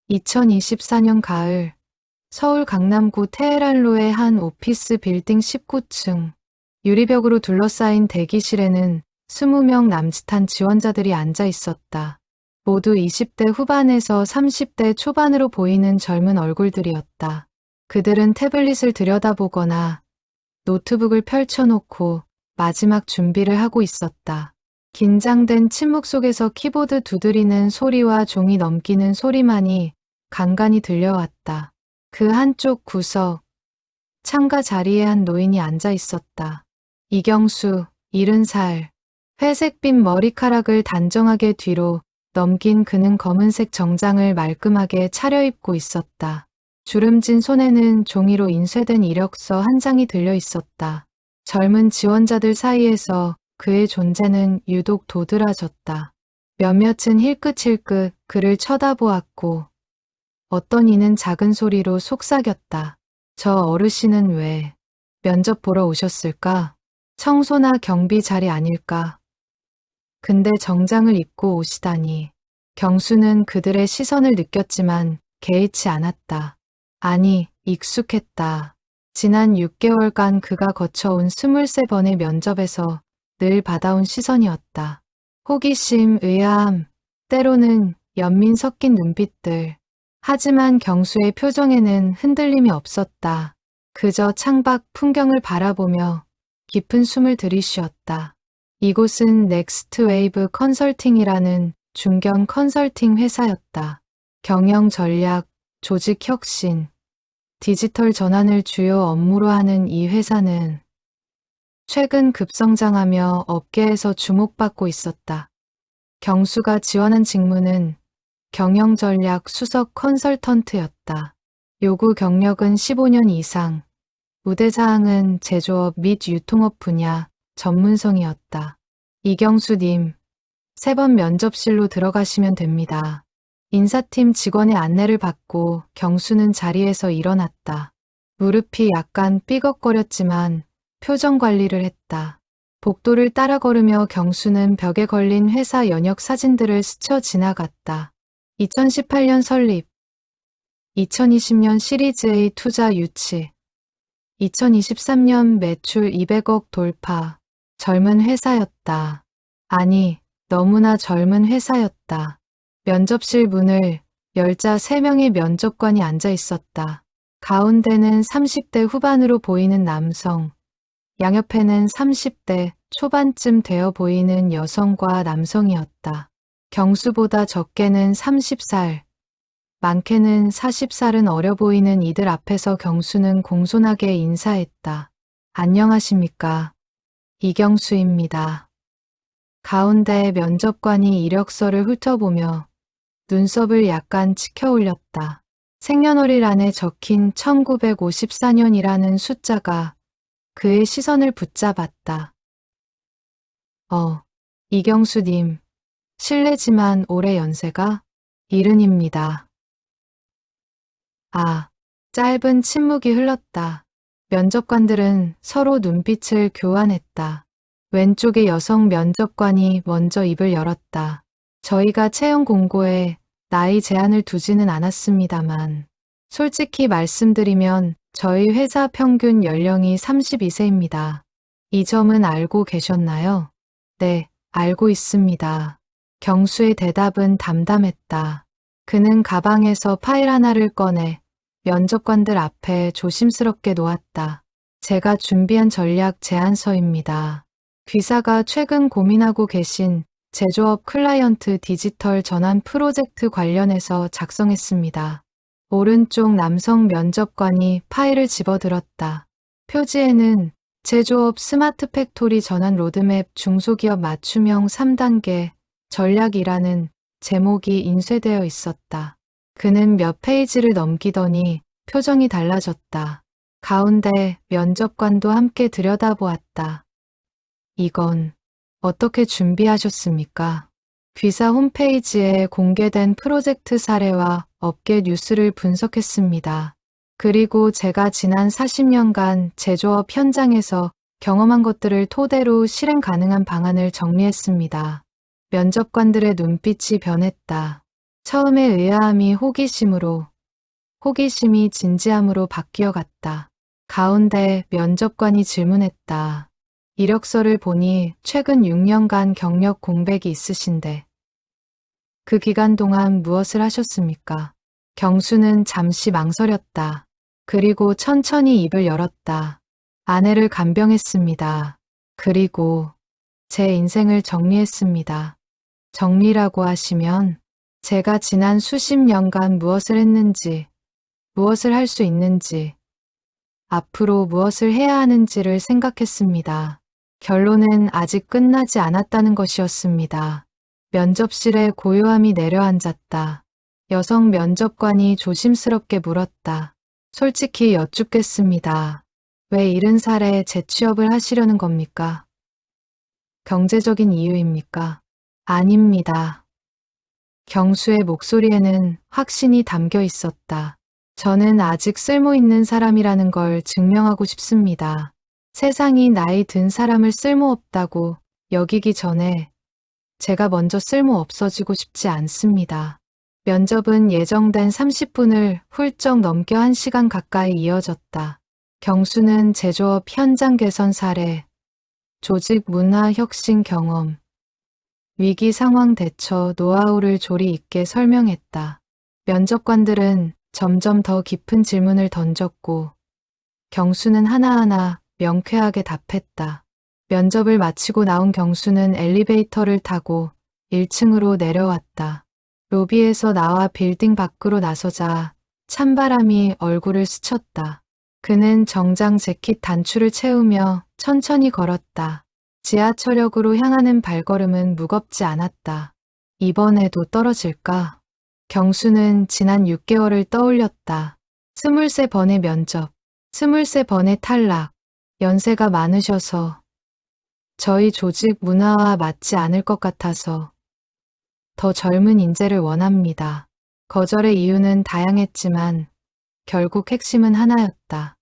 2024년 가을, 서울 강남구 테헤란로의 한 오피스 빌딩 19층, 유리벽으로 둘러싸인 대기실에는 20명 남짓한 지원자들이 앉아 있었다. 모두 20대 후반에서 30대 초반으로 보이는 젊은 얼굴들이었다. 그들은 태블릿을 들여다보거나 노트북을 펼쳐놓고 마지막 준비를 하고 있었다. 긴장된 침묵 속에서 키보드 두드리는 소리와 종이 넘기는 소리만이 간간히 들려왔다. 그 한쪽 구석, 창가 자리에 한 노인이 앉아 있었다. 이경수, 70살. 회색빛 머리카락을 단정하게 뒤로 넘긴 그는 검은색 정장을 말끔하게 차려입고 있었다. 주름진 손에는 종이로 인쇄된 이력서 한 장이 들려 있었다. 젊은 지원자들 사이에서 그의 존재는 유독 도드라졌다. 몇몇은 힐끗힐끗 그를 쳐다보았고 어떤 이는 작은 소리로 속삭였다. 저 어르신은 왜 면접 보러 오셨을까? 청소나 경비 자리 아닐까? 근데 정장을 입고 오시다니. 경수는 그들의 시선을 느꼈지만 개의치 않았다. 아니, 익숙했다. 지난 6개월간 그가 거쳐온 23번의 면접에서 늘 받아온 시선이었다. 호기심, 의아함, 때로는 연민 섞인 눈빛들. 하지만 경수의 표정에는 흔들림이 없었다. 그저 창밖 풍경을 바라보며 깊은 숨을 들이쉬었다. 이곳은 넥스트 웨이브 컨설팅이라는 중견 컨설팅 회사였다. 경영 전략, 조직 혁신, 디지털 전환을 주요 업무로 하는 이 회사는 최근 급성장하며 업계에서 주목받고 있었다. 경수가 지원한 직무는 경영 전략 수석 컨설턴트였다. 요구 경력은 15년 이상, 우대사항은 제조업 및 유통업 분야 전문성이었다. 이경수님, 3번 면접실로 들어가시면 됩니다. 인사팀 직원의 안내를 받고 경수는 자리에서 일어났다. 무릎이 약간 삐걱거렸지만 표정 관리를 했다. 복도를 따라 걸으며 경수는 벽에 걸린 회사 연역 사진들을 스쳐 지나갔다. 2018년 설립, 2020년 시리즈 A 투자 유치, 2023년 매출 200억 돌파. 젊은 회사였다. 아니, 너무나 젊은 회사였다. 면접실 문을 열자 3명의 면접관이 앉아 있었다. 가운데는 30대 후반으로 보이는 남성, 양옆에는 30대 초반쯤 되어 보이는 여성과 남성이었다. 경수보다 적게는 30살, 많게는 40살은 어려 보이는 이들 앞에서 경수는 공손하게 인사했다. 안녕하십니까? 이경수입니다. 가운데 면접관이 이력서를 훑어보며 눈썹을 약간 치켜 올렸다. 생년월일 적힌 1954년이라는 숫자가 그의 시선을 붙잡았다. 이경수님, 실례지만 올해 연세가 70입니다. 짧은 침묵이 흘렀다. 면접관들은 서로 눈빛을 교환했다. 왼쪽의 여성 면접관이 먼저 입을 열었다. 저희가 채용 공고에 나이 제한을 두지는 않았습니다만, 솔직히 말씀드리면 저희 회사 평균 연령이 32세입니다. 이 점은 알고 계셨나요? 네, 알고 있습니다. 경수의 대답은 담담했다. 그는 가방에서 파일 하나를 꺼내 면접관들 앞에 조심스럽게 놓았다. 제가 준비한 전략 제안서입니다. 귀사가 최근 고민하고 계신 제조업 클라이언트 디지털 전환 프로젝트 관련해서 작성했습니다. 오른쪽 남성 면접관이 파일을 집어들었다. 표지에는 제조업 스마트 팩토리 전환 로드맵 중소기업 맞춤형 3단계 전략이라는 제목이 인쇄되어 있었다. 그는 몇 페이지를 넘기더니 표정이 달라졌다. 가운데 면접관도 함께 들여다보았다. 이건 어떻게 준비하셨습니까? 귀사 홈페이지에 공개된 프로젝트 사례와 업계 뉴스를 분석했습니다. 그리고 제가 지난 40년간 제조업 현장에서 경험한 것들을 토대로 실행 가능한 방안을 정리했습니다. 면접관들의 눈빛이 변했다. 처음에 의아함이 호기심으로, 호기심이 진지함으로 바뀌어 갔다. 가운데 면접관이 질문했다. 이력서를 보니 최근 6년간 경력 공백이 있으신데 그 기간 동안 무엇을 하셨습니까? 경수는 잠시 망설였다. 그리고 천천히 입을 열었다. 아내를 간병했습니다. 그리고 제 인생을 정리했습니다. 정리라고 하시면 제가 지난 수십 년간 무엇을 했는지, 무엇을 할 수 있는지, 앞으로 무엇을 해야 하는지를 생각했습니다. 결론은 아직 끝나지 않았다는 것이었습니다. 면접실에 고요함이 내려앉았다. 여성 면접관이 조심스럽게 물었다. 솔직히 여쭙겠습니다. 왜 70살에 재취업을 하시려는 겁니까? 경제적인 이유입니까? 아닙니다. 경수의 목소리에는 확신이 담겨 있었다. 저는 아직 쓸모 있는 사람이라는 걸 증명하고 싶습니다. 세상이 나이 든 사람을 쓸모없다고 여기기 전에 제가 먼저 쓸모 없어지고 싶지 않습니다. 면접은 예정된 30분을 훌쩍 넘겨 1시간 가까이 이어졌다. 경수는 제조업 현장 개선 사례, 조직 문화 혁신 경험, 위기 상황 대처 노하우를 조리 있게 설명했다. 면접관들은 점점 더 깊은 질문을 던졌고 경수는 하나하나 명쾌하게 답했다. 면접을 마치고 나온 경수는 엘리베이터를 타고 1층으로 내려왔다. 로비에서 나와 빌딩 밖으로 나서자 찬바람이 얼굴을 스쳤다. 그는 정장 재킷 단추를 채우며 천천히 걸었다. 지하철역으로 향하는 발걸음은 무겁지 않았다. 이번에도 떨어질까? 경수는 지난 6개월을 떠올렸다. 23번의 면접, 23번의 탈락, 연세가 많으셔서 저희 조직 문화와 맞지 않을 것 같아서 더 젊은 인재를 원합니다. 거절의 이유는 다양했지만 결국 핵심은 하나였다.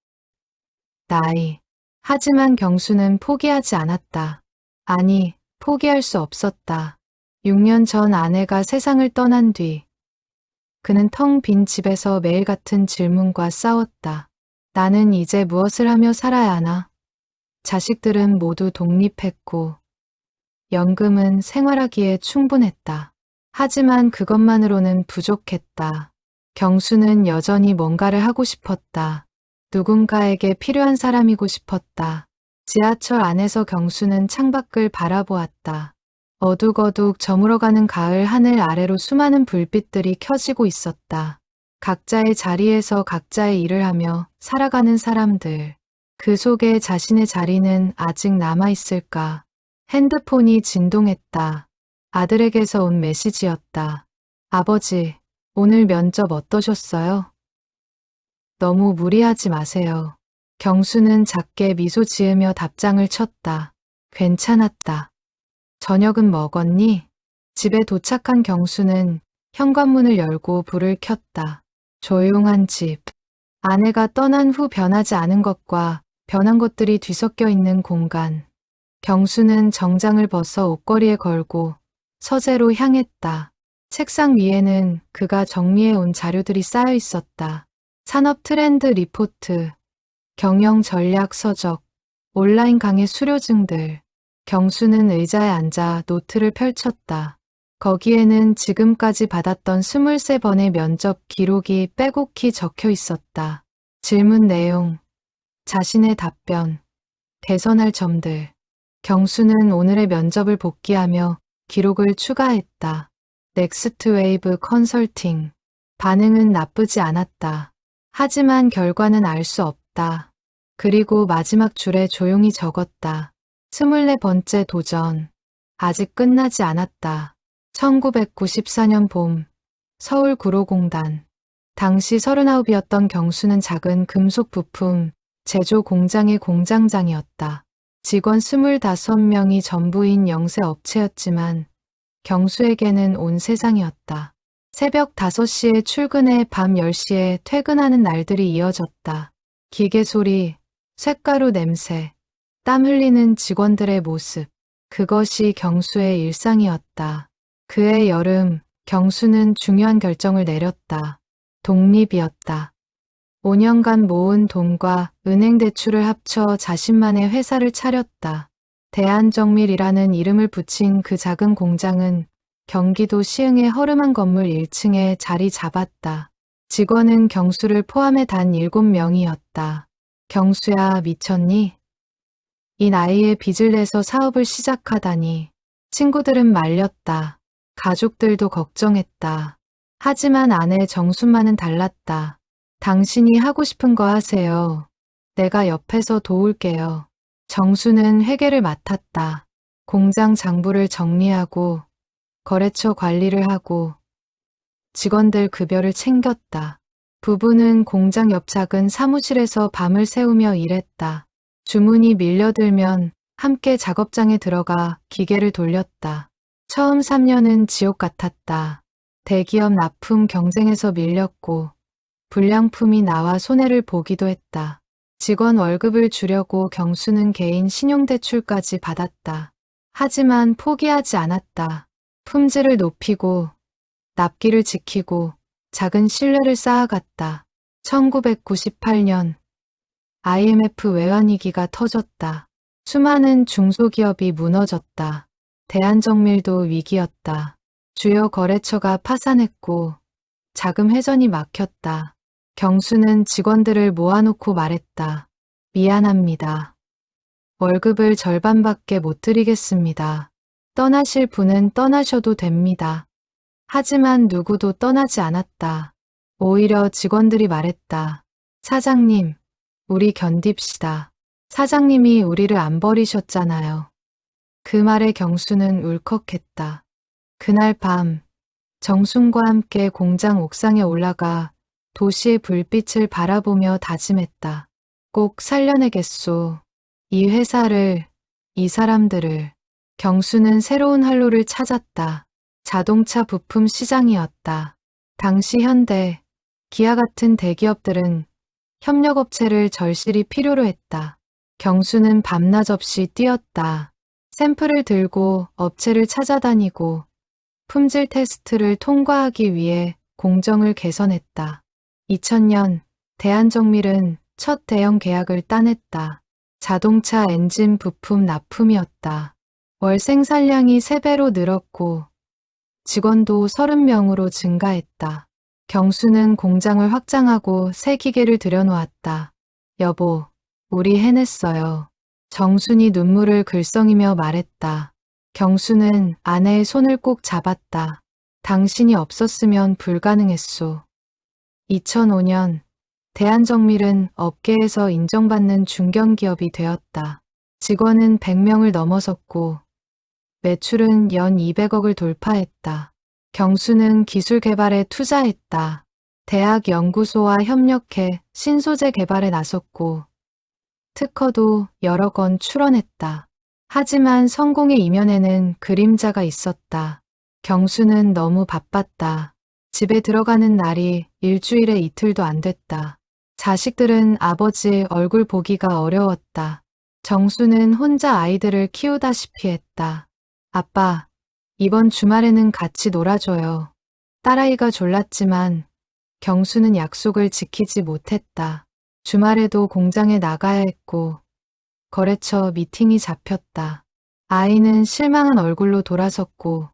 나이. 하지만 경수는 포기하지 않았다. 아니, 포기할 수 없었다. 6년 전 아내가 세상을 떠난 뒤 그는 텅 빈 집에서 매일 같은 질문과 싸웠다. 나는 이제 무엇을 하며 살아야 하나? 자식들은 모두 독립했고 연금은 생활하기에 충분했다. 하지만 그것만으로는 부족했다. 경수는 여전히 뭔가를 하고 싶었다. 누군가에게 필요한 사람이고 싶었다. 지하철 안에서 경수는 창밖을 바라보았다. 어둑어둑 저물어가는 가을 하늘 아래로 수많은 불빛들이 켜지고 있었다. 각자의 자리에서 각자의 일을 하며 살아가는 사람들. 그 속에 자신의 자리는 아직 남아있을까? 핸드폰이 진동했다. 아들에게서 온 메시지였다. 아버지, 오늘 면접 어떠셨어요? 너무 무리하지 마세요. 경수는 작게 미소 지으며 답장을 쳤다. 괜찮았다. 저녁은 먹었니? 집에 도착한 경수는 현관문을 열고 불을 켰다. 조용한 집. 아내가 떠난 후 변하지 않은 것과 변한 것들이 뒤섞여 있는 공간. 경수는 정장을 벗어 옷걸이에 걸고 서재로 향했다. 책상 위에는 그가 정리해온 자료들이 쌓여 있었다. 산업 트렌드 리포트, 경영 전략 서적, 온라인 강의 수료증들. 경수는 의자에 앉아 노트를 펼쳤다. 거기에는 지금까지 받았던 23번의 면접 기록이 빼곡히 적혀 있었다. 질문 내용, 자신의 답변, 개선할 점들. 경수는 오늘의 면접을 복귀하며 기록을 추가했다. 넥스트 웨이브 컨설팅. 반응은 나쁘지 않았다. 하지만 결과는 알 수 없다. 그리고 마지막 줄에 조용히 적었다. 24번째 도전. 아직 끝나지 않았다. 1994년 봄, 서울 구로공단. 당시 39이었던 경수는 작은 금속 부품 제조 공장의 공장장이었다. 직원 25명이 전부인 영세 업체였지만 경수에게는 온 세상이었다. 새벽 5시에 출근해 밤 10시에 퇴근하는 날들이 이어졌다. 기계 소리, 쇳가루 냄새, 땀 흘리는 직원들의 모습. 그것이 경수의 일상이었다. 그해 여름 경수는 중요한 결정을 내렸다. 독립이었다. 5년간 모은 돈과 은행 대출을 합쳐 자신만의 회사를 차렸다. 대한정밀이라는 이름을 붙인 그 작은 공장은 경기도 시흥의 허름한 건물 1층에 자리 잡았다. 직원은 경수를 포함해 단 7명이었다. 경수야, 미쳤니? 이 나이에 빚을 내서 사업을 시작하다니. 친구들은 말렸다. 가족들도 걱정했다. 하지만 아내 정순만은 달랐다. 당신이 하고 싶은 거 하세요. 내가 옆에서 도울게요. 정수는 회계를 맡았다. 공장 장부를 정리하고 거래처 관리를 하고 직원들 급여를 챙겼다. 부부는 공장 옆 작은 사무실에서 밤을 새우며 일했다. 주문이 밀려들면 함께 작업장에 들어가 기계를 돌렸다. 처음 3년은 지옥 같았다. 대기업 납품 경쟁에서 밀렸고 불량품이 나와 손해를 보기도 했다. 직원 월급을 주려고 경수는 개인 신용대출까지 받았다. 하지만 포기하지 않았다. 품질을 높이고 납기를 지키고 작은 신뢰를 쌓아갔다. 1998년 IMF 외환위기가 터졌다. 수많은 중소기업이 무너졌다. 대한정밀도 위기였다. 주요 거래처가 파산했고 자금 회전이 막혔다. 경수는 직원들을 모아놓고 말했다. 미안합니다. 월급을 절반밖에 못 드리겠습니다. 떠나실 분은 떠나셔도 됩니다. 하지만 누구도 떠나지 않았다. 오히려 직원들이 말했다. 사장님, 우리 견딥시다. 사장님이 우리를 안 버리셨잖아요. 그 말에 경수는 울컥했다. 그날 밤 정순과 함께 공장 옥상에 올라가 도시의 불빛을 바라보며 다짐했다. 꼭 살려내겠소. 이 회사를, 이 사람들을. 경수는 새로운 활로를 찾았다. 자동차 부품 시장이었다. 당시 현대, 기아 같은 대기업들은 협력업체를 절실히 필요로 했다. 경수는 밤낮 없이 뛰었다. 샘플을 들고 업체를 찾아다니고 품질 테스트를 통과하기 위해 공정을 개선했다. 2000년 대한정밀은 첫 대형 계약을 따냈다. 자동차 엔진 부품 납품이었다. 월 생산량이 3배로 늘었고 직원도 30명으로 증가했다. 경수는 공장을 확장하고 새 기계를 들여놓았다. 여보, 우리 해냈어요. 정순이 눈물을 글썽이며 말했다. 경수는 아내의 손을 꼭 잡았다. 당신이 없었으면 불가능했소. 2005년 대한정밀은 업계에서 인정받는 중견기업이 되었다. 직원은 100명을 넘어섰고 매출은 연 200억을 돌파했다. 경수는 기술 개발에 투자했다. 대학 연구소와 협력해 신소재 개발에 나섰고 특허도 여러 건 출원했다. 하지만 성공의 이면에는 그림자가 있었다. 경수는 너무 바빴다. 집에 들어가는 날이 일주일에 이틀도 안 됐다. 자식들은 아버지 얼굴 보기가 어려웠다. 정수는 혼자 아이들을 키우다시피 했다. 아빠, 이번 주말에는 같이 놀아줘요. 딸아이가 졸랐지만 경수는 약속을 지키지 못했다. 주말에도 공장에 나가야 했고 거래처 미팅이 잡혔다. 아이는 실망한 얼굴로 돌아섰고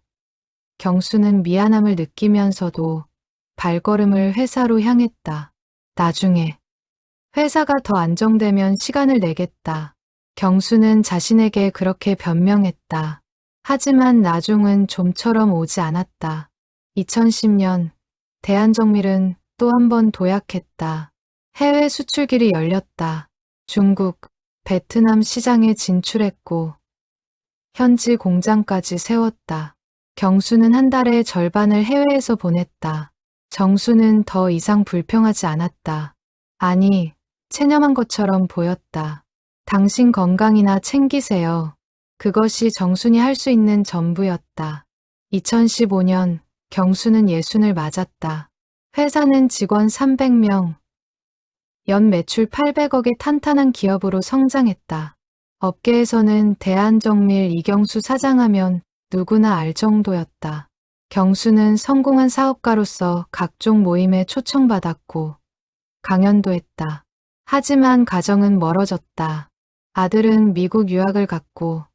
경수는 미안함을 느끼면서도 발걸음을 회사로 향했다. 나중에 회사가 더 안정되면 시간을 내겠다. 경수는 자신에게 그렇게 변명했다. 하지만 나중은 좀처럼 오지 않았다. 2010년 대한정밀은 또 한 번 도약했다. 해외 수출길이 열렸다. 중국, 베트남 시장에 진출했고 현지 공장까지 세웠다. 경수는 한 달의 절반을 해외에서 보냈다. 정수는 더 이상 불평하지 않았다. 아니, 체념한 것처럼 보였다. 당신 건강이나 챙기세요. 그것이 정순이 할 수 있는 전부였다. 2015년 경수는 60을 맞았다. 회사는 직원 300명, 연 매출 800억의 탄탄한 기업으로 성장했다. 업계에서는 대한정밀 이경수 사장하면 누구나 알 정도였다. 경수는 성공한 사업가로서 각종 모임에 초청받았고 강연도 했다. 하지만 가정은 멀어졌다. 아들은 미국 유학을 갔고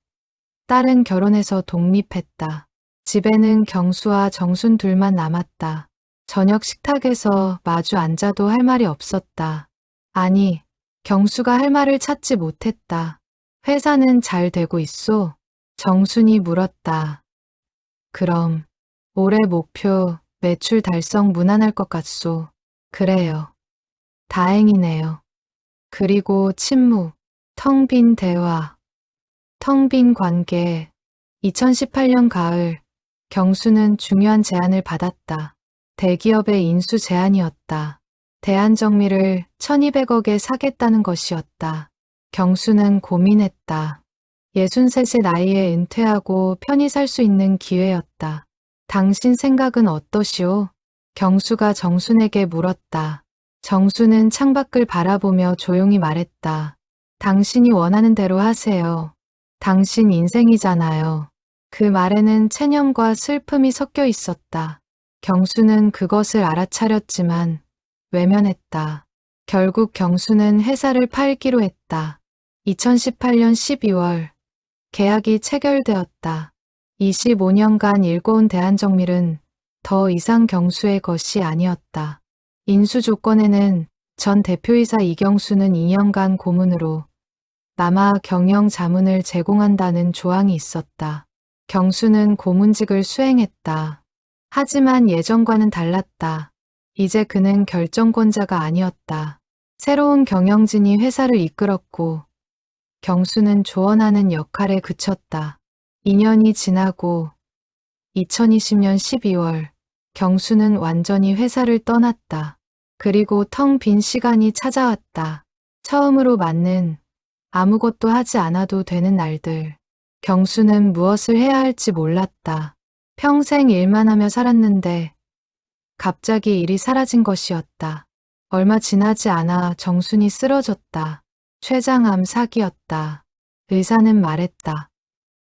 딸은 결혼해서 독립했다. 집에는 경수와 정순 둘만 남았다. 저녁 식탁에서 마주 앉아도 할 말이 없었다. 아니, 경수가 할 말을 찾지 못했다. 회사는 잘 되고 있소? 정순이 물었다. 그럼 올해 목표 매출 달성 무난할 것 같소. 그래요. 다행이네요. 그리고 침묵, 텅 빈 대화, 텅 빈 관계. 2018년 가을, 경수는 중요한 제안을 받았다. 대기업의 인수 제안이었다. 대한정밀을 1200억에 사겠다는 것이었다. 경수는 고민했다. 63세 나이에 은퇴하고 편히 살 수 있는 기회였다. 당신 생각은 어떠시오? 경수가 정순에게 물었다. 정수는 창밖을 바라보며 조용히 말했다. 당신이 원하는 대로 하세요. 당신 인생이잖아요. 그 말에는 체념과 슬픔이 섞여 있었다. 경수는 그것을 알아차렸지만 외면했다. 결국 경수는 회사를 팔기로 했다. 2018년 12월 계약이 체결되었다. 25년간 일궈온 대한정밀은 더 이상 경수의 것이 아니었다. 인수 조건에는 전 대표이사 이경수는 2년간 고문으로 남아 경영 자문을 제공한다는 조항이 있었다. 경수는 고문직을 수행했다. 하지만 예전과는 달랐다. 이제 그는 결정권자가 아니었다. 새로운 경영진이 회사를 이끌었고 경수는 조언하는 역할에 그쳤다. 2년이 지나고 2020년 12월 경수는 완전히 회사를 떠났다. 그리고 텅 빈 시간이 찾아왔다. 처음으로 맞는 아무것도 하지 않아도 되는 날들. 경수는 무엇을 해야 할지 몰랐다. 평생 일만 하며 살았는데 갑자기 일이 사라진 것이었다. 얼마 지나지 않아 정순이 쓰러졌다. 췌장암 사기였다. 의사는 말했다.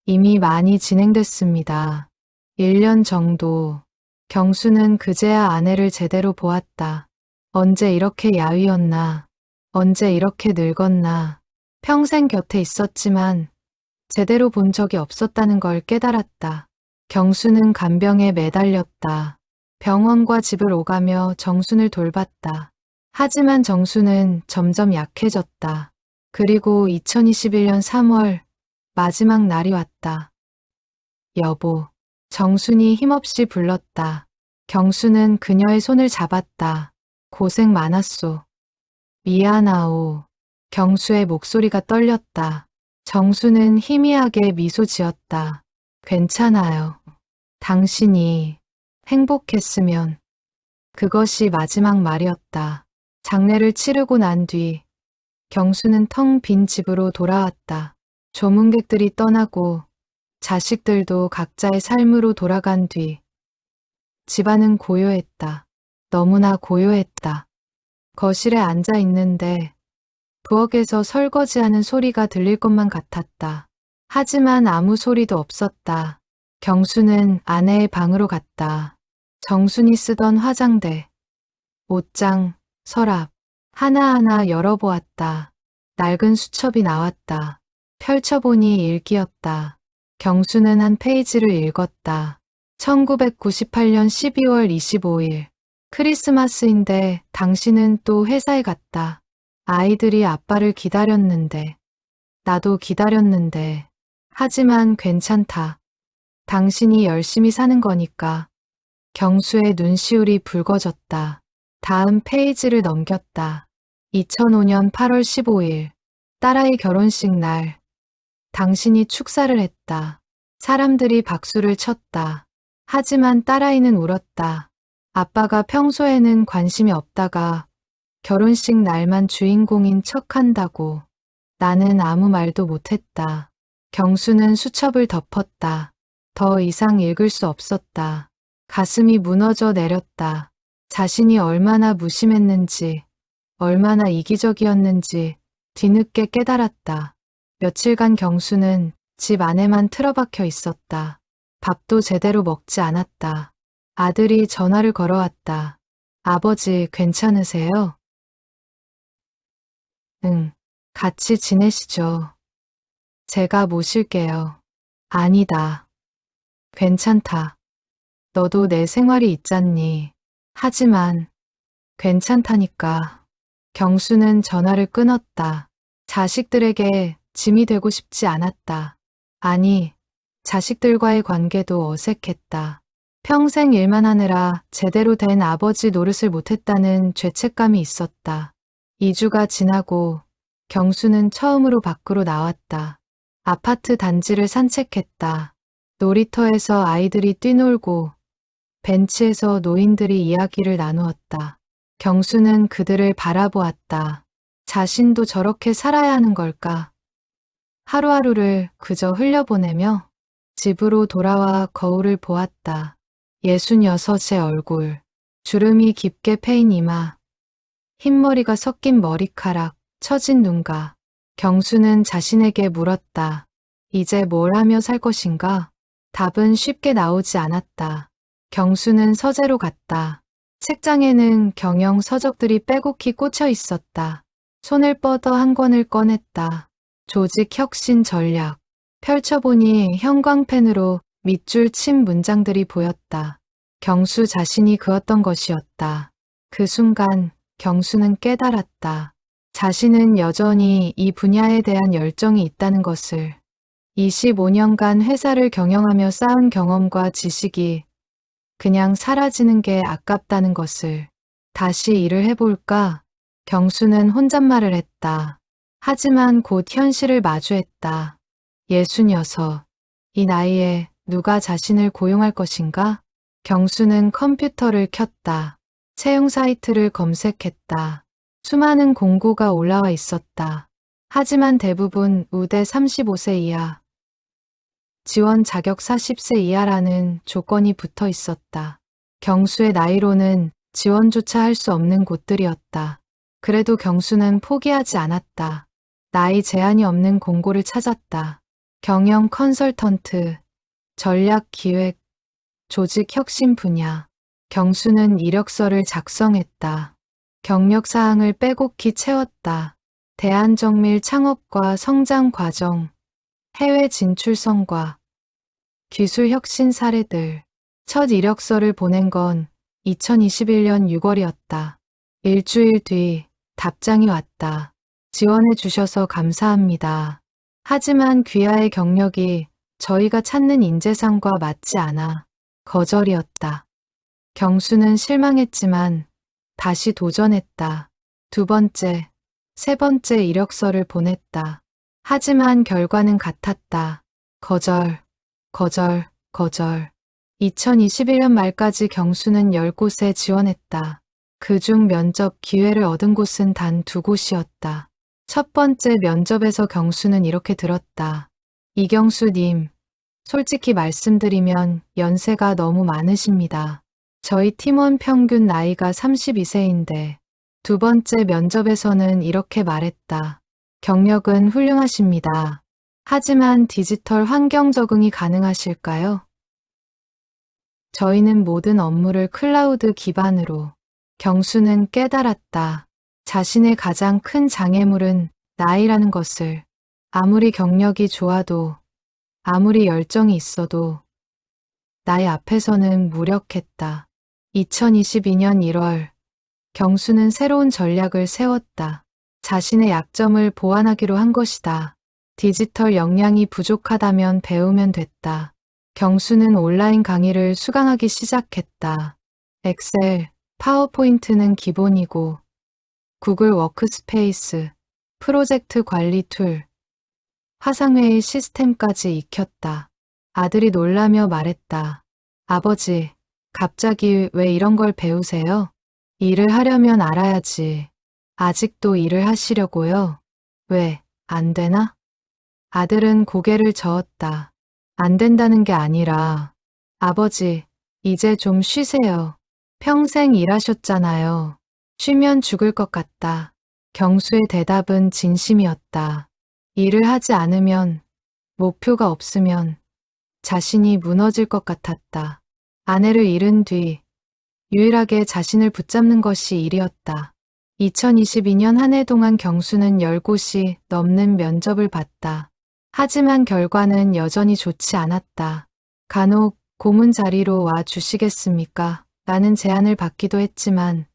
이미 많이 진행됐습니다. 1년 정도. 경수는 그제야 아내를 제대로 보았다. 언제 이렇게 야위었나. 언제 이렇게 늙었나. 평생 곁에 있었지만 제대로 본 적이 없었다는 걸 깨달았다. 경수는 간병에 매달렸다. 병원과 집을 오가며 정순을 돌봤다. 하지만 정순은 점점 약해졌다. 그리고 2021년 3월 마지막 날이 왔다. 여보, 정순이 힘없이 불렀다. 경수는 그녀의 손을 잡았다. 고생 많았소. 미안하오. 경수의 목소리가 떨렸다. 정수는 희미하게 미소 지었다. 괜찮아요. 당신이 행복했으면. 그것이 마지막 말이었다. 장례를 치르고 난 뒤 경수는 텅 빈 집으로 돌아왔다. 조문객들이 떠나고 자식들도 각자의 삶으로 돌아간 뒤 집안은 고요했다. 너무나 고요했다. 거실에 앉아 있는데 부엌에서 설거지하는 소리가 들릴 것만 같았다. 하지만 아무 소리도 없었다. 경수는 아내의 방으로 갔다. 정순이 쓰던 화장대, 옷장, 서랍 하나하나 열어보았다. 낡은 수첩이 나왔다. 펼쳐보니 일기였다. 경수는 한 페이지를 읽었다. 1998년 12월 25일. 크리스마스인데 당신은 또 회사에 갔다. 아이들이 아빠를 기다렸는데, 나도 기다렸는데, 하지만 괜찮다. 당신이 열심히 사는 거니까. 경수의 눈시울이 붉어졌다. 다음 페이지를 넘겼다. 2005년 8월 15일. 딸아이 결혼식 날. 당신이 축사를 했다. 사람들이 박수를 쳤다. 하지만 딸아이는 울었다. 아빠가 평소에는 관심이 없다가 결혼식 날만 주인공인 척한다고. 나는 아무 말도 못했다. 경수는 수첩을 덮었다. 더 이상 읽을 수 없었다. 가슴이 무너져 내렸다. 자신이 얼마나 무심했는지, 얼마나 이기적이었는지 뒤늦게 깨달았다. 며칠간 경수는 집 안에만 틀어박혀 있었다. 밥도 제대로 먹지 않았다. 아들이 전화를 걸어왔다. 아버지 괜찮으세요? 응, 같이 지내시죠. 제가 모실게요. 아니다. 괜찮다. 너도 내 생활이 있잖니. 하지만 괜찮다니까. 경수는 전화를 끊었다. 자식들에게 짐이 되고 싶지 않았다. 아니, 자식들과의 관계도 어색했다. 평생 일만 하느라 제대로 된 아버지 노릇을 못했다는 죄책감이 있었다. 2주가 지나고 경수는 처음으로 밖으로 나왔다. 아파트 단지를 산책했다. 놀이터에서 아이들이 뛰놀고 벤치에서 노인들이 이야기를 나누었다. 경수는 그들을 바라보았다. 자신도 저렇게 살아야 하는 걸까? 하루하루를 그저 흘려보내며 집으로 돌아와 거울을 보았다. 66의 얼굴, 주름이 깊게 패인 이마, 흰머리가 섞인 머리카락, 처진 눈가. 경수는 자신에게 물었다. 이제 뭘 하며 살 것인가? 답은 쉽게 나오지 않았다. 경수는 서재로 갔다. 책장에는 경영 서적들이 빼곡히 꽂혀 있었다. 손을 뻗어 한 권을 꺼냈다. 조직 혁신 전략. 펼쳐보니 형광펜으로 밑줄 친 문장들이 보였다. 경수 자신이 그었던 것이었다. 그 순간 경수는 깨달았다. 자신은 여전히 이 분야에 대한 열정이 있다는 것을. 25년간 회사를 경영하며 쌓은 경험과 지식이 그냥 사라지는 게 아깝다는 것을. 다시 일을 해볼까? 경수는 혼잣말을 했다. 하지만 곧 현실을 마주했다. 66. 이 나이에 누가 자신을 고용할 것인가? 경수는 컴퓨터를 켰다. 채용 사이트를 검색했다. 수많은 공고가 올라와 있었다. 하지만 대부분 우대 35세 이하, 지원 자격 40세 이하라는 조건이 붙어 있었다. 경수의 나이로는 지원조차 할 수 없는 곳들이었다. 그래도 경수는 포기하지 않았다. 나이 제한이 없는 공고를 찾았다. 경영 컨설턴트, 전략 기획, 조직 혁신 분야. 경수는 이력서를 작성했다. 경력 사항을 빼곡히 채웠다. 대한정밀 창업과 성장 과정, 해외 진출 성과, 기술 혁신 사례들. 첫 이력서를 보낸 건 2021년 6월이었다. 일주일 뒤 답장이 왔다. 지원해 주셔서 감사합니다. 하지만 귀하의 경력이 저희가 찾는 인재상과 맞지 않아 거절이었다. 경수는 실망했지만 다시 도전했다. 두 번째, 세 번째 이력서를 보냈다. 하지만 결과는 같았다. 거절, 거절, 거절. 2021년 말까지 경수는 10곳에 지원했다. 그중 면접 기회를 얻은 곳은 단 2곳이었다. 첫 번째 면접에서 경수는 이렇게 들었다. 이경수님, 솔직히 말씀드리면 연세가 너무 많으십니다. 저희 팀원 평균 나이가 32세인데 두 번째 면접에서는 이렇게 말했다. 경력은 훌륭하십니다. 하지만 디지털 환경 적응이 가능하실까요? 저희는 모든 업무를 클라우드 기반으로. 경수는 깨달았다. 자신의 가장 큰 장애물은 나이라는 것을. 아무리 경력이 좋아도, 아무리 열정이 있어도 나이 앞에서는 무력했다. 2022년 1월, 경수는 새로운 전략을 세웠다. 자신의 약점을 보완하기로 한 것이다. 디지털 역량이 부족하다면 배우면 됐다. 경수는 온라인 강의를 수강하기 시작했다. 엑셀, 파워포인트는 기본이고, 구글 워크스페이스, 프로젝트 관리 툴, 화상회의 시스템까지 익혔다. 아들이 놀라며 말했다. 아버지, 갑자기 왜 이런 걸 배우세요? 일을 하려면 알아야지. 아직도 일을 하시려고요? 왜, 안 되나? 아들은 고개를 저었다. 안 된다는 게 아니라, 아버지, 이제 좀 쉬세요. 평생 일하셨잖아요. 쉬면 죽을 것 같다. 경수의 대답은 진심이었다. 일을 하지 않으면, 목표가 없으면 자신이 무너질 것 같았다. 아내를 잃은 뒤 유일하게 자신을 붙잡는 것이 일이었다. 2022년 한 해 동안 경수는 10곳이 넘는 면접을 봤다. 하지만 결과는 여전히 좋지 않았다. 간혹 고문 자리로 와 주시겠습니까? 라는 제안을 받기도 했지만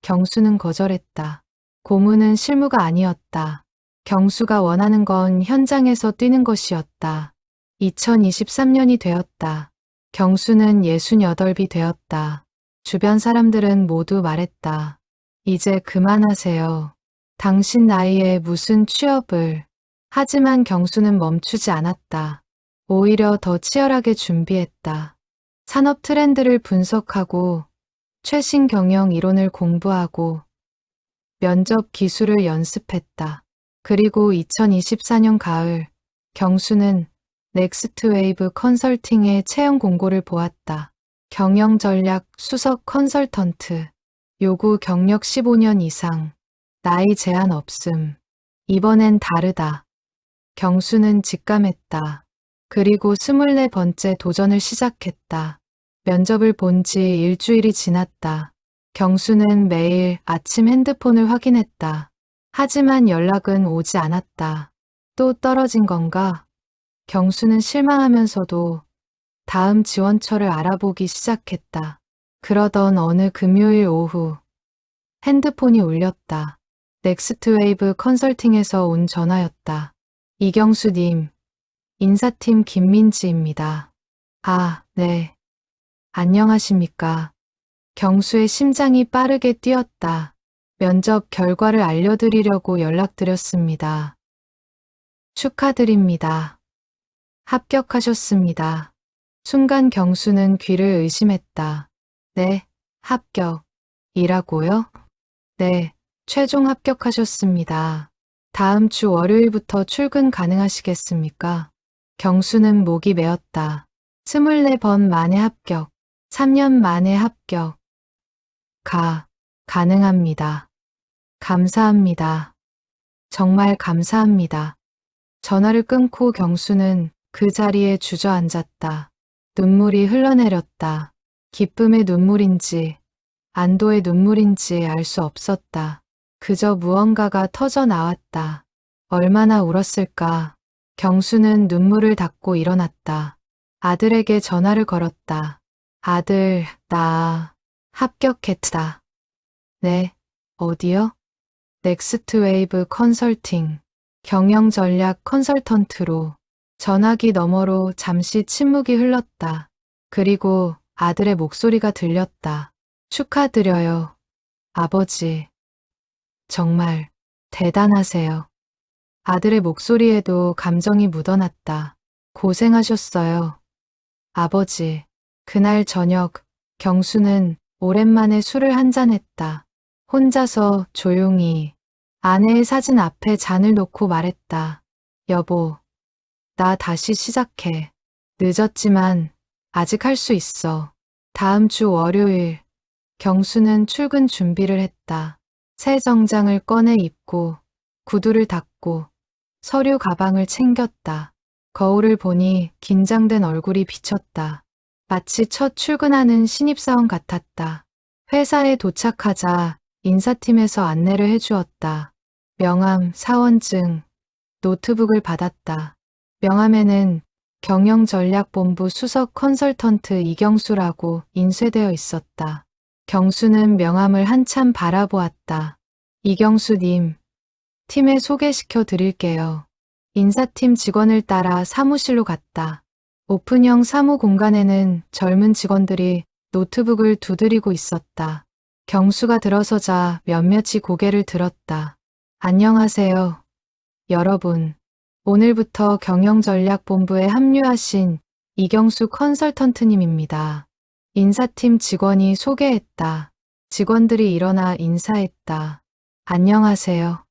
경수는 거절했다. 고문은 실무가 아니었다. 경수가 원하는 건 현장에서 뛰는 것이었다. 2023년이 되었다. 경수는 68이 되었다. 주변 사람들은 모두 말했다. 이제 그만하세요. 당신 나이에 무슨 취업을. 하지만 경수는 멈추지 않았다. 오히려 더 치열하게 준비했다. 산업 트렌드를 분석하고 최신 경영 이론을 공부하고 면접 기술을 연습했다. 그리고 2024년 가을, 경수는 넥스트 웨이브 컨설팅의 채용 공고를 보았다. 경영 전략 수석 컨설턴트. 요구 경력 15년 이상. 나이 제한 없음. 이번엔 다르다. 경수는 직감했다. 그리고 24번째 도전을 시작했다. 면접을 본 지 일주일이 지났다. 경수는 매일 아침 핸드폰을 확인했다. 하지만 연락은 오지 않았다. 또 떨어진 건가? 경수는 실망하면서도 다음 지원처를 알아보기 시작했다. 그러던 어느 금요일 오후 핸드폰이 울렸다. 넥스트웨이브 컨설팅에서 온 전화였다. 이경수님, 인사팀 김민지입니다. 아, 네. 안녕하십니까. 경수의 심장이 빠르게 뛰었다. 면접 결과를 알려드리려고 연락드렸습니다. 축하드립니다. 합격하셨습니다. 순간 경수는 귀를 의심했다. 네, 합격이라고요? 네, 최종 합격하셨습니다. 다음 주 월요일부터 출근 가능하시겠습니까? 경수는 목이 메었다. 24번 만에 합격, 3년 만에 합격. 가능합니다. 감사합니다. 정말 감사합니다. 전화를 끊고 경수는 그 자리에 주저앉았다. 눈물이 흘러내렸다. 기쁨의 눈물인지 안도의 눈물인지 알 수 없었다. 그저 무언가가 터져 나왔다. 얼마나 울었을까. 경수는 눈물을 닦고 일어났다. 아들에게 전화를 걸었다. 아들, 나 합격했다. 네, 어디요? 넥스트 웨이브 컨설팅, 경영 전략 컨설턴트로. 전화기 너머로 잠시 침묵이 흘렀다. 그리고 아들의 목소리가 들렸다. 축하드려요, 아버지. 정말 대단하세요. 아들의 목소리에도 감정이 묻어났다. 고생하셨어요, 아버지. 그날 저녁, 경수는 오랜만에 술을 한잔했다. 혼자서 조용히 아내의 사진 앞에 잔을 놓고 말했다. 여보, 나 다시 시작해. 늦었지만 아직 할 수 있어. 다음 주 월요일, 경수는 출근 준비를 했다. 새 정장을 꺼내 입고 구두를 닦고 서류 가방을 챙겼다. 거울을 보니 긴장된 얼굴이 비쳤다. 마치 첫 출근하는 신입사원 같았다. 회사에 도착하자 인사팀에서 안내를 해주었다. 명함, 사원증, 노트북을 받았다. 명함에는 경영전략본부 수석 컨설턴트 이경수라고 인쇄되어 있었다. 경수는 명함을 한참 바라보았다. 이경수님, 팀에 소개시켜 드릴게요. 인사팀 직원을 따라 사무실로 갔다. 오픈형 사무 공간에는 젊은 직원들이 노트북을 두드리고 있었다. 경수가 들어서자 몇몇이 고개를 들었다. 안녕하세요, 여러분. 오늘부터 경영전략본부에 합류하신 이경수 컨설턴트님입니다. 인사팀 직원이 소개했다. 직원들이 일어나 인사했다. 안녕하세요.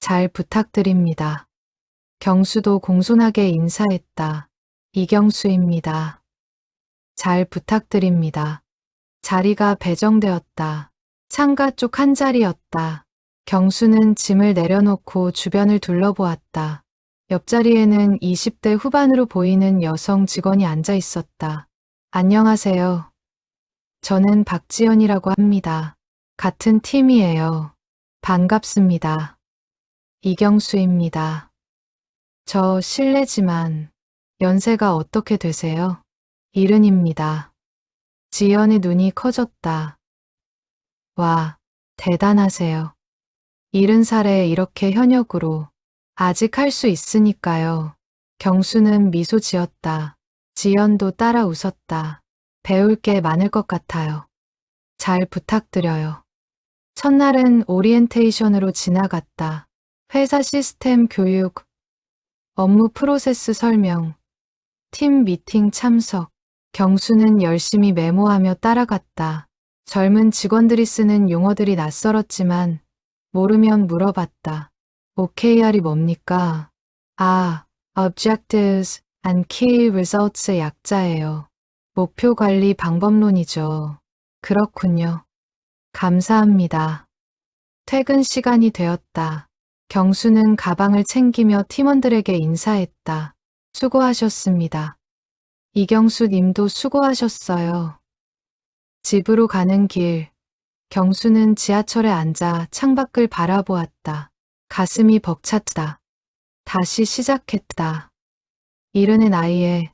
잘 부탁드립니다. 경수도 공손하게 인사했다. 이경수입니다. 잘 부탁드립니다. 자리가 배정되었다. 창가 쪽 한 자리였다. 경수는 짐을 내려놓고 주변을 둘러보았다. 옆자리에는 20대 후반으로 보이는 여성 직원이 앉아 있었다. 안녕하세요. 저는 박지연이라고 합니다. 같은 팀이에요. 반갑습니다. 이경수입니다. 저 실례지만 연세가 어떻게 되세요? 70입니다. 지연의 눈이 커졌다. 와, 대단하세요. 70살에 이렇게 현역으로 아직 할 수 있으니까요. 경수는 미소 지었다. 지연도 따라 웃었다. 배울 게 많을 것 같아요. 잘 부탁드려요. 첫날은 오리엔테이션으로 지나갔다. 회사 시스템 교육, 업무 프로세스 설명, 팀 미팅 참석. 경수는 열심히 메모하며 따라갔다. 젊은 직원들이 쓰는 용어들이 낯설었지만 모르면 물어봤다. OKR이 뭡니까? 아, Objectives and Key Results의 약자예요. 목표 관리 방법론이죠. 그렇군요. 감사합니다. 퇴근 시간이 되었다. 경수는 가방을 챙기며 팀원들에게 인사했다. 수고하셨습니다. 이경수 님도 수고하셨어요. 집으로 가는 길, 경수는 지하철에 앉아 창밖을 바라보았다. 가슴이 벅찼다. 다시 시작했다. 70의 나이에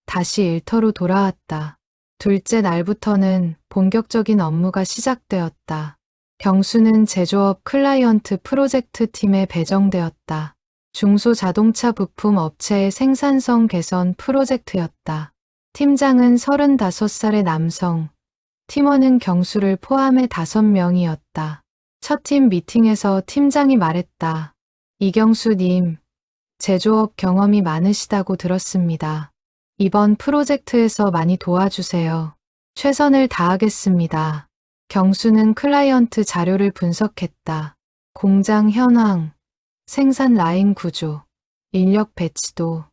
다시 일터로 돌아왔다. 둘째 날부터는 본격적인 업무가 시작되었다. 경수는 제조업 클라이언트 프로젝트 팀에 배정되었다. 중소자동차 부품 업체의 생산성 개선 프로젝트였다. 팀장은 35살의 남성, 팀원은 경수를 포함해 5명이었다. 첫 팀 미팅에서 팀장이 말했다. 이경수님, 제조업 경험이 많으시다고 들었습니다. 이번 프로젝트에서 많이 도와주세요. 최선을 다하겠습니다. 경수는 클라이언트 자료를 분석했다. 공장 현황, 생산 라인 구조, 인력 배치도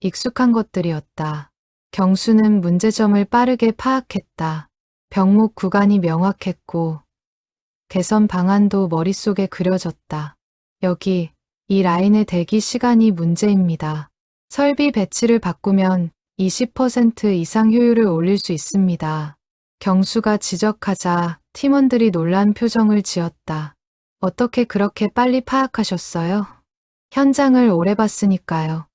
익숙한 것들이었다. 경수는 문제점을 빠르게 파악했다. 병목 구간이 명확했고 개선 방안도 머릿속에 그려졌다. 여기 이 라인의 대기 시간이 문제입니다. 설비 배치를 바꾸면 20% 이상 효율을 올릴 수 있습니다. 경수가 지적하자 팀원들이 놀란 표정을 지었다. 어떻게 그렇게 빨리 파악하셨어요? 현장을 오래 봤으니까요.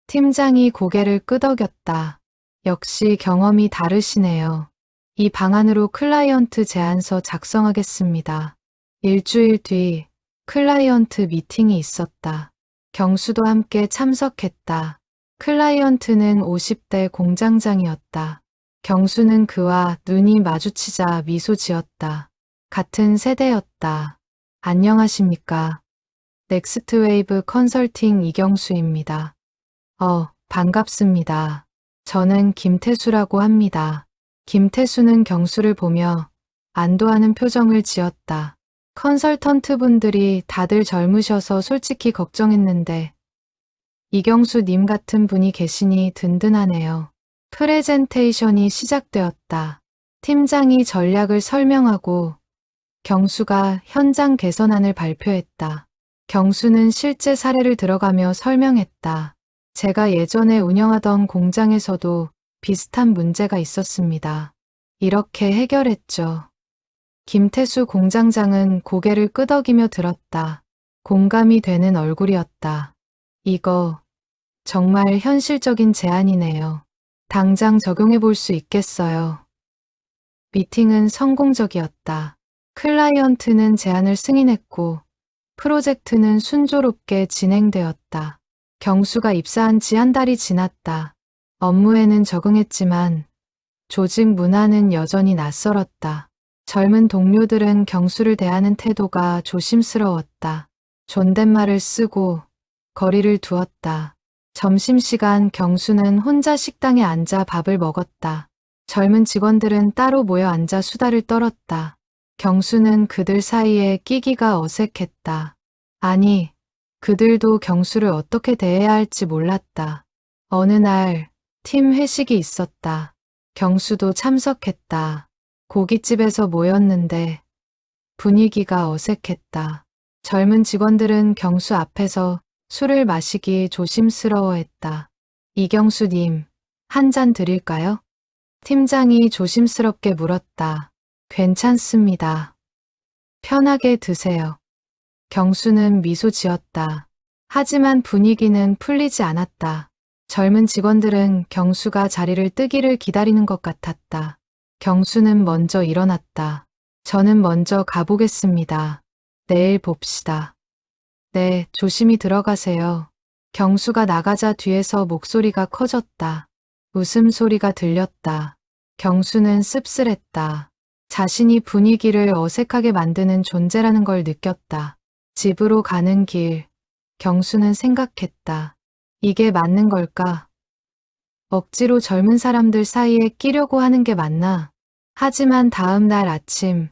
팀장이 고개를 끄덕였다. 역시 경험이 다르시네요. 이 방안으로 클라이언트 제안서 작성하겠습니다. 일주일 뒤 클라이언트 미팅이 있었다. 경수도 함께 참석했다. 클라이언트는 50대 공장장이었다. 경수는 그와 눈이 마주치자 미소 지었다. 같은 세대였다. 안녕하십니까. 넥스트웨이브 컨설팅 이경수입니다. 반갑습니다. 저는 김태수라고 합니다. 김태수는 경수를 보며 안도하는 표정을 지었다. 컨설턴트 분들이 다들 젊으셔서 솔직히 걱정했는데 이경수 님 같은 분이 계시니 든든하네요. 프레젠테이션이 시작되었다. 팀장이 전략을 설명하고 경수가 현장 개선안을 발표했다. 경수는 실제 사례를 들어가며 설명했다. 제가 예전에 운영하던 공장에서도 비슷한 문제가 있었습니다. 이렇게 해결했죠. 김태수 공장장은 고개를 끄덕이며 들었다. 공감이 되는 얼굴이었다. 이거 정말 현실적인 제안이네요. 당장 적용해 볼 수 있겠어요. 미팅은 성공적이었다. 클라이언트는 제안을 승인했고 프로젝트는 순조롭게 진행되었다. 경수가 입사한 지 한 달이 지났다. 업무에는 적응했지만 조직 문화는 여전히 낯설었다. 젊은 동료들은 경수를 대하는 태도가 조심스러웠다. 존댓말을 쓰고 거리를 두었다. 점심시간 경수는 혼자 식당에 앉아 밥을 먹었다. 젊은 직원들은 따로 모여 앉아 수다를 떨었다. 경수는 그들 사이에 끼기가 어색했다. 아니, 그들도 경수를 어떻게 대해야 할지 몰랐다. 어느 날 팀 회식이 있었다. 경수도 참석했다. 고깃집에서 모였는데 분위기가 어색했다. 젊은 직원들은 경수 앞에서 술을 마시기 조심스러워했다. 이경수님, 한 잔 드릴까요? 팀장이 조심스럽게 물었다. 괜찮습니다. 편하게 드세요. 경수는 미소 지었다. 하지만 분위기는 풀리지 않았다. 젊은 직원들은 경수가 자리를 뜨기를 기다리는 것 같았다. 경수는 먼저 일어났다. 저는 먼저 가보겠습니다. 내일 봅시다. 네, 조심히 들어가세요. 경수가 나가자 뒤에서 목소리가 커졌다. 웃음소리가 들렸다. 경수는 씁쓸했다. 자신이 분위기를 어색하게 만드는 존재라는 걸 느꼈다. 집으로 가는 길, 경수는 생각했다. 이게 맞는 걸까? 억지로 젊은 사람들 사이에 끼려고 하는 게 맞나? 하지만 다음 날 아침,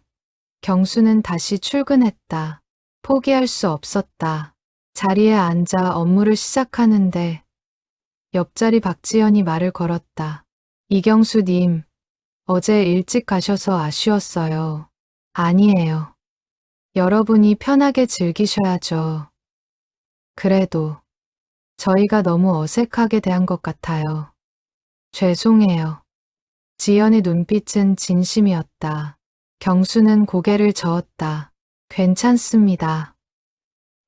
경수는 다시 출근했다. 포기할 수 없었다. 자리에 앉아 업무를 시작하는데 옆자리 박지연이 말을 걸었다. 이경수님, 어제 일찍 가셔서 아쉬웠어요. 아니에요. 여러분이 편하게 즐기셔야죠. 그래도 저희가 너무 어색하게 대한 것 같아요. 죄송해요. 지연의 눈빛은 진심이었다. 경수는 고개를 저었다. 괜찮습니다.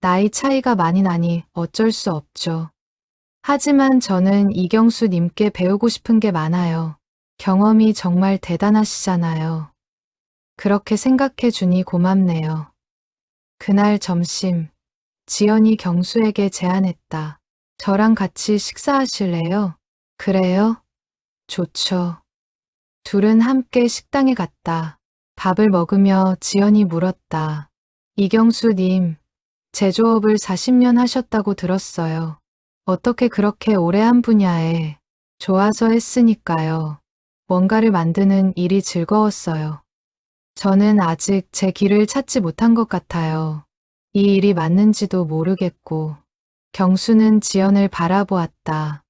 나이 차이가 많이 나니 어쩔 수 없죠. 하지만 저는 이경수님께 배우고 싶은 게 많아요. 경험이 정말 대단하시잖아요. 그렇게 생각해 주니 고맙네요. 그날 점심, 지연이 경수에게 제안했다. 저랑 같이 식사하실래요? 그래요? 좋죠. 둘은 함께 식당에 갔다. 밥을 먹으며 지연이 물었다. 이경수님, 제조업을 40년 하셨다고 들었어요. 어떻게 그렇게 오래 한 분야에 좋아서 했으니까요. 뭔가를 만드는 일이 즐거웠어요. 저는 아직 제 길을 찾지 못한 것 같아요. 이 일이 맞는지도 모르겠고. 경수는 지연을 바라보았다.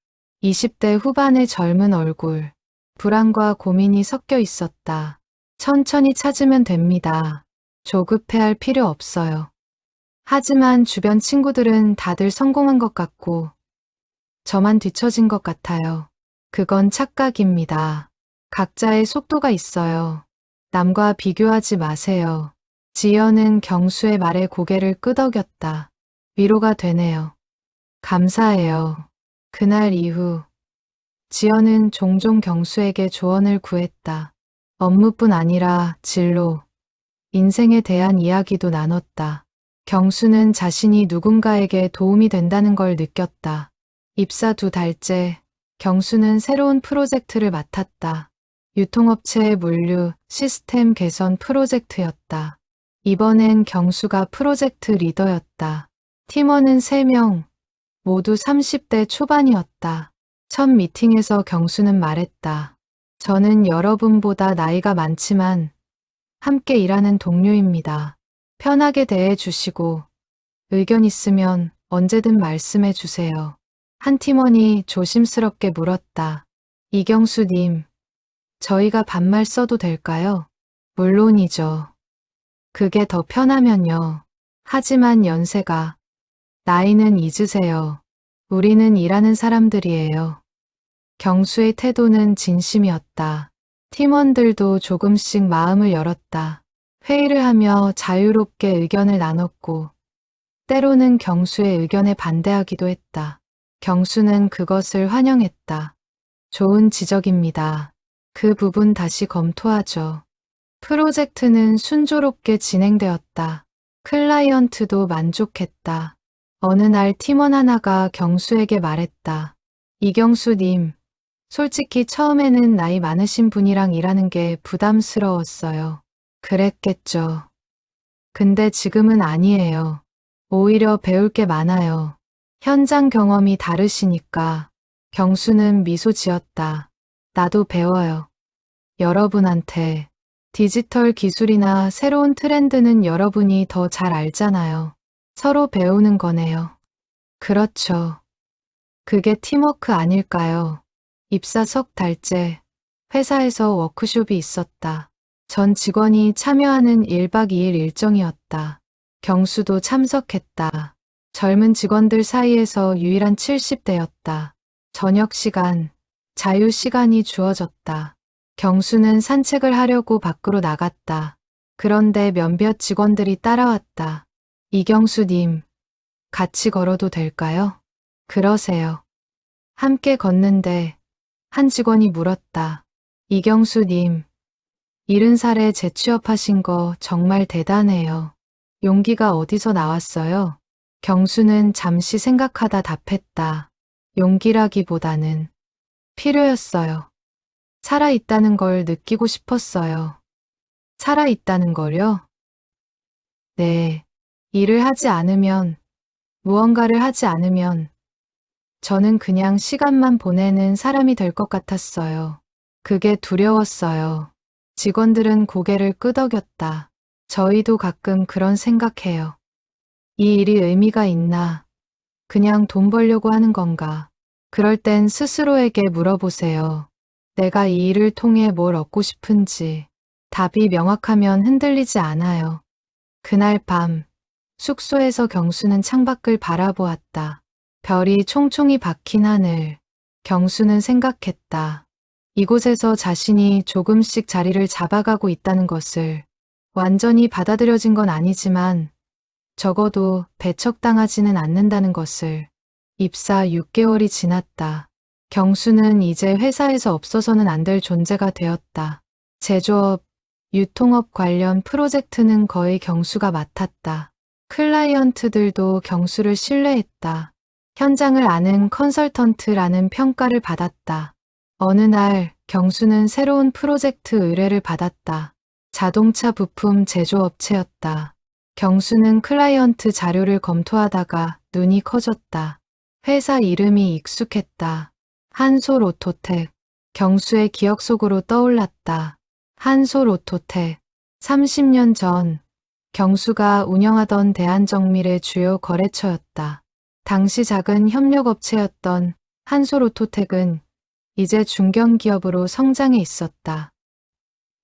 20대 후반의 젊은 얼굴. 불안과 고민이 섞여 있었다. 천천히 찾으면 됩니다. 조급해할 필요 없어요. 하지만 주변 친구들은 다들 성공한 것 같고 저만 뒤처진 것 같아요. 그건 착각입니다. 각자의 속도가 있어요. 남과 비교하지 마세요. 지연은 경수의 말에 고개를 끄덕였다. 위로가 되네요. 감사해요. 그날 이후 지연은 종종 경수에게 조언을 구했다. 업무뿐 아니라 진로, 인생에 대한 이야기도 나눴다. 경수는 자신이 누군가에게 도움이 된다는 걸 느꼈다. 입사 2달째, 경수는 새로운 프로젝트를 맡았다. 유통업체의 물류, 시스템 개선 프로젝트였다. 이번엔 경수가 프로젝트 리더였다. 팀원은 3명, 모두 30대 초반이었다. 첫 미팅에서 경수는 말했다. 저는 여러분보다 나이가 많지만 함께 일하는 동료입니다. 편하게 대해 주시고 의견 있으면 언제든 말씀해 주세요. 한 팀원이 조심스럽게 물었다. 이경수님, 저희가 반말 써도 될까요? 물론이죠. 그게 더 편하면요. 하지만 연세가, 나이는 잊으세요. 우리는 일하는 사람들이에요. 경수의 태도는 진심이었다. 팀원들도 조금씩 마음을 열었다. 회의를 하며 자유롭게 의견을 나눴고, 때로는 경수의 의견에 반대하기도 했다. 경수는 그것을 환영했다. 좋은 지적입니다. 그 부분 다시 검토하죠. 프로젝트는 순조롭게 진행되었다. 클라이언트도 만족했다. 어느 날 팀원 하나가 경수에게 말했다. 이경수님, 솔직히 처음에는 나이 많으신 분이랑 일하는 게 부담스러웠어요. 그랬겠죠. 근데 지금은 아니에요. 오히려 배울 게 많아요. 현장 경험이 다르시니까. 경수는 미소 지었다. 나도 배워요. 여러분한테. 디지털 기술이나 새로운 트렌드는 여러분이 더 잘 알잖아요. 서로 배우는 거네요. 그렇죠. 그게 팀워크 아닐까요? 입사 석 달째 회사에서 워크숍이 있었다. 전 직원이 참여하는 1박 2일 일정이었다. 경수도 참석했다. 젊은 직원들 사이에서 유일한 70대였다. 저녁 시간, 자유 시간이 주어졌다. 경수는 산책을 하려고 밖으로 나갔다. 그런데 몇몇 직원들이 따라왔다. 이경수님, 같이 걸어도 될까요? 그러세요. 함께 걷는데 한 직원이 물었다. 이경수님, 70살에 재취업하신 거 정말 대단해요. 용기가 어디서 나왔어요? 경수는 잠시 생각하다 답했다. 용기라기보다는 필요였어요. 살아있다는 걸 느끼고 싶었어요. 살아있다는 걸요? 네. 일을 하지 않으면, 무언가를 하지 않으면, 저는 그냥 시간만 보내는 사람이 될 것 같았어요. 그게 두려웠어요. 직원들은 고개를 끄덕였다. 저희도 가끔 그런 생각해요. 이 일이 의미가 있나? 그냥 돈 벌려고 하는 건가? 그럴 땐 스스로에게 물어보세요. 내가 이 일을 통해 뭘 얻고 싶은지. 답이 명확하면 흔들리지 않아요. 그날 밤, 숙소에서 경수는 창밖을 바라보았다. 별이 총총히 박힌 하늘. 경수는 생각했다. 이곳에서 자신이 조금씩 자리를 잡아가고 있다는 것을 완전히 받아들여진 건 아니지만 적어도 배척당하지는 않는다는 것을. 입사 6개월이 지났다. 경수는 이제 회사에서 없어서는 안 될 존재가 되었다. 제조업, 유통업 관련 프로젝트는 거의 경수가 맡았다. 클라이언트들도 경수를 신뢰했다. 현장을 아는 컨설턴트라는 평가를 받았다. 어느 날 경수는 새로운 프로젝트 의뢰를 받았다. 자동차 부품 제조업체였다. 경수는 클라이언트 자료를 검토하다가 눈이 커졌다. 회사 이름이 익숙했다. 한솔오토텍. 경수의 기억 속으로 떠올랐다. 한솔오토텍. 30년 전 경수가 운영하던 대한정밀의 주요 거래처였다. 당시 작은 협력업체였던 한솔오토텍은 이제 중견기업으로 성장해 있었다.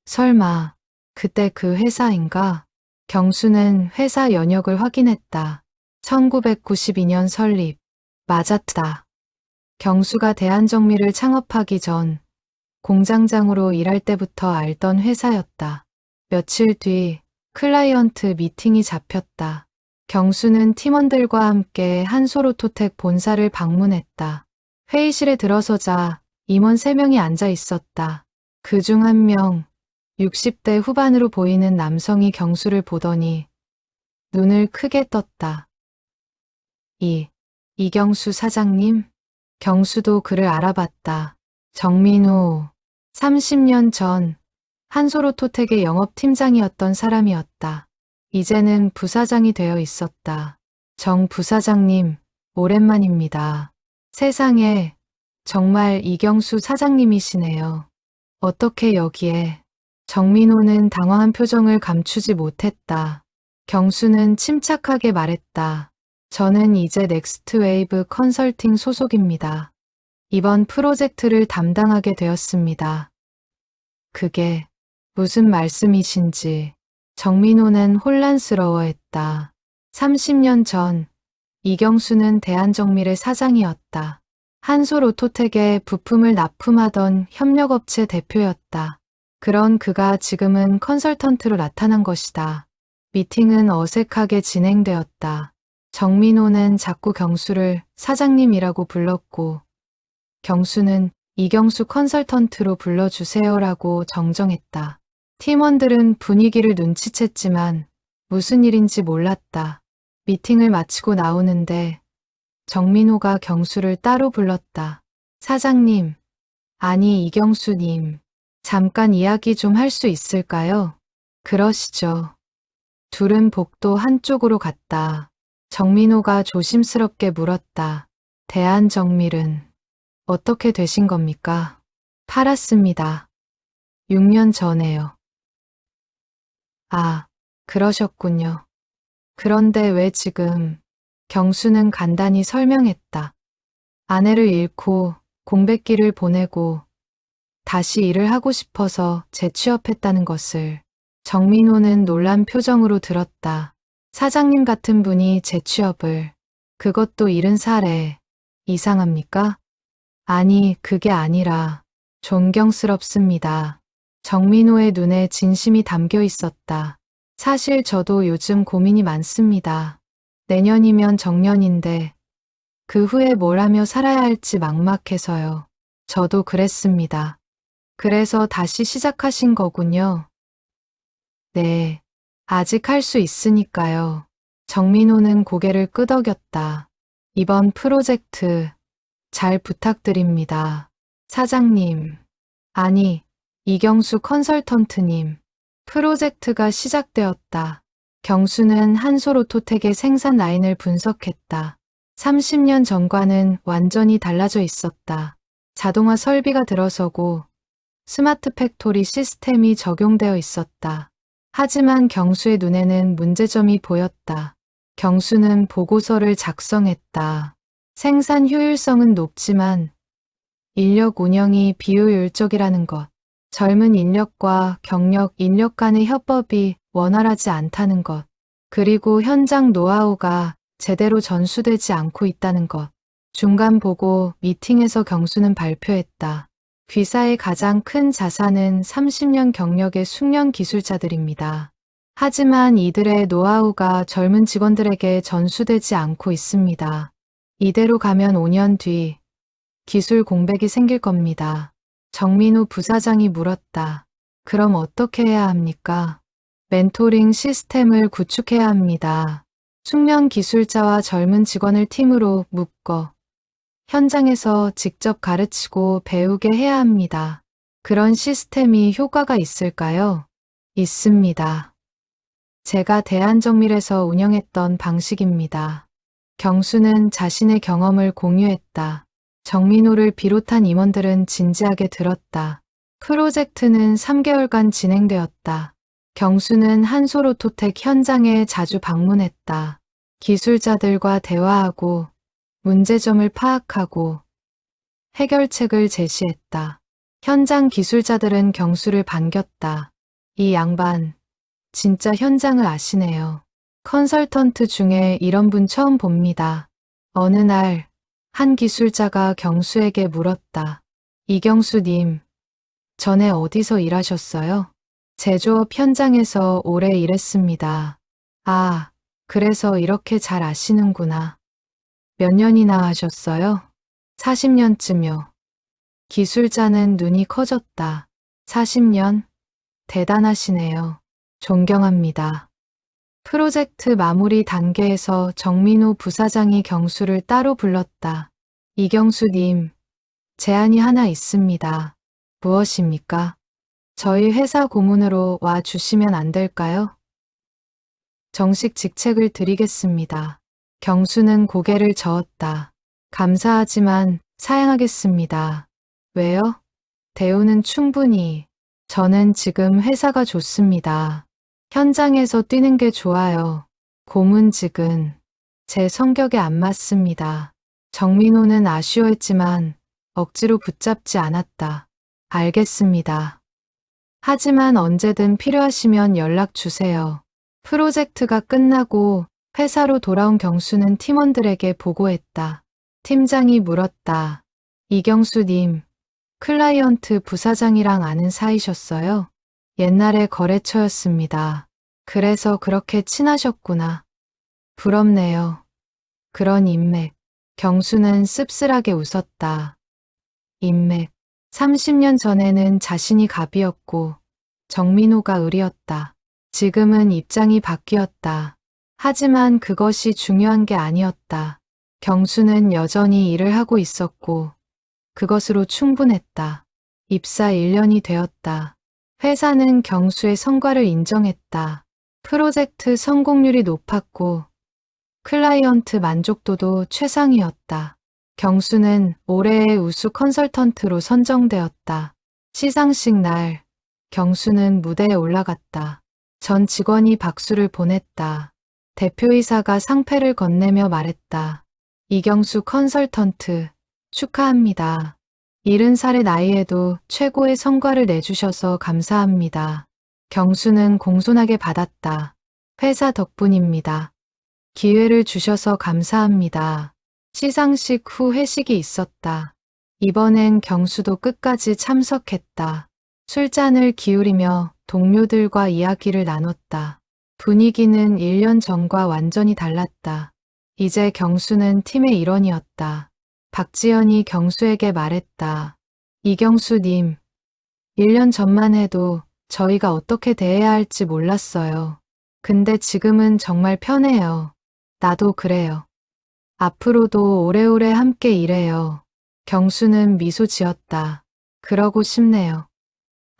설마 그때 그 회사인가? 경수는 회사 연역을 확인했다. 1992년 설립. 맞았다. 경수가 대한정밀을 창업하기 전 공장장으로 일할 때부터 알던 회사였다. 며칠 뒤 클라이언트 미팅이 잡혔다. 경수는 팀원들과 함께 한솔오토텍 본사를 방문했다. 회의실에 들어서자 임원 3명이 앉아 있었다. 그중 한 명, 60대 후반으로 보이는 남성이 경수를 보더니 눈을 크게 떴다. 이경수 사장님? 경수도 그를 알아봤다. 정민호. 30년 전 한솔오토텍의 영업팀장이었던 사람이었다. 이제는 부사장이 되어 있었다. 정 부사장님, 오랜만입니다. 세상에, 정말 이경수 사장님이시네요. 어떻게 여기에? 정민호는 당황한 표정을 감추지 못했다. 경수는 침착하게 말했다. 저는 이제 넥스트웨이브 컨설팅 소속입니다. 이번 프로젝트를 담당하게 되었습니다. 그게 무슨 말씀이신지. 정민호는 혼란스러워했다. 30년 전 이경수는 대한정밀의 사장이었다. 한솔오토텍에 부품을 납품하던 협력업체 대표였다. 그런 그가 지금은 컨설턴트로 나타난 것이다. 미팅은 어색하게 진행되었다. 정민호는 자꾸 경수를 사장님이라고 불렀고 경수는 이경수 컨설턴트로 불러주세요라고 정정했다. 팀원들은 분위기를 눈치챘지만 무슨 일인지 몰랐다. 미팅을 마치고 나오는데 정민호가 경수를 따로 불렀다. 사장님, 아니 이경수님, 잠깐 이야기 좀 할 수 있을까요? 그러시죠. 둘은 복도 한쪽으로 갔다. 정민호가 조심스럽게 물었다. 대한정밀은 어떻게 되신 겁니까? 팔았습니다. 6년 전에요. 아, 그러셨군요. 그런데 왜 지금? 경수는 간단히 설명했다. 아내를 잃고 공백기를 보내고 다시 일을 하고 싶어서 재취업했다는 것을. 정민호는 놀란 표정으로 들었다. 사장님 같은 분이 재취업을, 그것도 70살에, 이상합니까? 아니, 그게 아니라 존경스럽습니다. 정민호의 눈에 진심이 담겨 있었다. 사실 저도 요즘 고민이 많습니다. 내년이면 정년인데 그 후에 뭘 하며 살아야 할지 막막해서요. 저도 그랬습니다. 그래서 다시 시작하신 거군요. 네, 아직 할 수 있으니까요. 정민호는 고개를 끄덕였다. 이번 프로젝트 잘 부탁드립니다. 사장님, 아니, 이경수 컨설턴트님. 프로젝트가 시작되었다. 경수는 한솔오토텍의 생산 라인을 분석했다. 30년 전과는 완전히 달라져 있었다. 자동화 설비가 들어서고 스마트 팩토리 시스템이 적용되어 있었다. 하지만 경수의 눈에는 문제점이 보였다. 경수는 보고서를 작성했다. 생산 효율성은 높지만 인력 운영이 비효율적이라는 것, 젊은 인력과 경력 인력 간의 협업이 원활하지 않다는 것, 그리고 현장 노하우가 제대로 전수되지 않고 있다는 것. 중간 보고 미팅에서 경수는 발표했다. 귀사의 가장 큰 자산은 30년 경력의 숙련 기술자들입니다. 하지만 이들의 노하우가 젊은 직원들에게 전수되지 않고 있습니다. 이대로 가면 5년 뒤 기술 공백이 생길 겁니다. 정민우 부사장이 물었다. 그럼 어떻게 해야 합니까? 멘토링 시스템을 구축해야 합니다. 숙련 기술자와 젊은 직원을 팀으로 묶어 현장에서 직접 가르치고 배우게 해야 합니다. 그런 시스템이 효과가 있을까요? 있습니다. 제가 대한정밀에서 운영했던 방식입니다. 경수는 자신의 경험을 공유했다. 정민호를 비롯한 임원들은 진지하게 들었다. 프로젝트는 3개월간 진행되었다. 경수는 한솔오토텍 현장에 자주 방문했다. 기술자들과 대화하고 문제점을 파악하고 해결책을 제시했다. 현장 기술자들은 경수를 반겼다. 이 양반 진짜 현장을 아시네요. 컨설턴트 중에 이런 분 처음 봅니다. 어느 날 한 기술자가 경수에게 물었다. 이경수님, 전에 어디서 일하셨어요? 제조업 현장에서 오래 일했습니다. 아, 그래서 이렇게 잘 아시는구나. 몇 년이나 하셨어요? 40년쯤요. 기술자는 눈이 커졌다. 40년? 대단하시네요. 존경합니다. 프로젝트 마무리 단계에서 정민호 부사장이 경수를 따로 불렀다. 이경수님, 제안이 하나 있습니다. 무엇입니까? 저희 회사 고문으로 와 주시면 안 될까요? 정식 직책을 드리겠습니다. 경수는 고개를 저었다. 감사하지만 사양하겠습니다. 왜요? 대우는 충분히. 저는 지금 회사가 좋습니다. 현장에서 뛰는 게 좋아요. 고문직은 제 성격에 안 맞습니다. 정민호는 아쉬워했지만 억지로 붙잡지 않았다. 알겠습니다. 하지만 언제든 필요하시면 연락 주세요. 프로젝트가 끝나고 회사로 돌아온 경수는 팀원들에게 보고했다. 팀장이 물었다. 이경수님, 클라이언트 부사장이랑 아는 사이셨어요? 옛날에 거래처였습니다. 그래서 그렇게 친하셨구나. 부럽네요. 그런 인맥. 경수는 씁쓸하게 웃었다. 인맥. 30년 전에는 자신이 갑이었고 정민호가 을이었다. 지금은 입장이 바뀌었다. 하지만 그것이 중요한 게 아니었다. 경수는 여전히 일을 하고 있었고 그것으로 충분했다. 입사 1년이 되었다. 회사는 경수의 성과를 인정했다. 프로젝트 성공률이 높았고 클라이언트 만족도도 최상이었다. 경수는 올해의 우수 컨설턴트로 선정되었다. 시상식 날, 경수는 무대에 올라갔다. 전 직원이 박수를 보냈다. 대표이사가 상패를 건네며 말했다. 이경수 컨설턴트, 축하합니다. 70살의 나이에도 최고의 성과를 내주셔서 감사합니다. 경수는 공손하게 받았다. 회사 덕분입니다. 기회를 주셔서 감사합니다. 시상식 후 회식이 있었다. 이번엔 경수도 끝까지 참석했다. 술잔을 기울이며 동료들과 이야기를 나눴다. 분위기는 1년 전과 완전히 달랐다. 이제 경수는 팀의 일원이었다. 박지연이 경수에게 말했다. 이경수님, 1년 전만 해도 저희가 어떻게 대해야 할지 몰랐어요. 근데 지금은 정말 편해요. 나도 그래요. 앞으로도 오래오래 함께 일해요. 경수는 미소 지었다. 그러고 싶네요.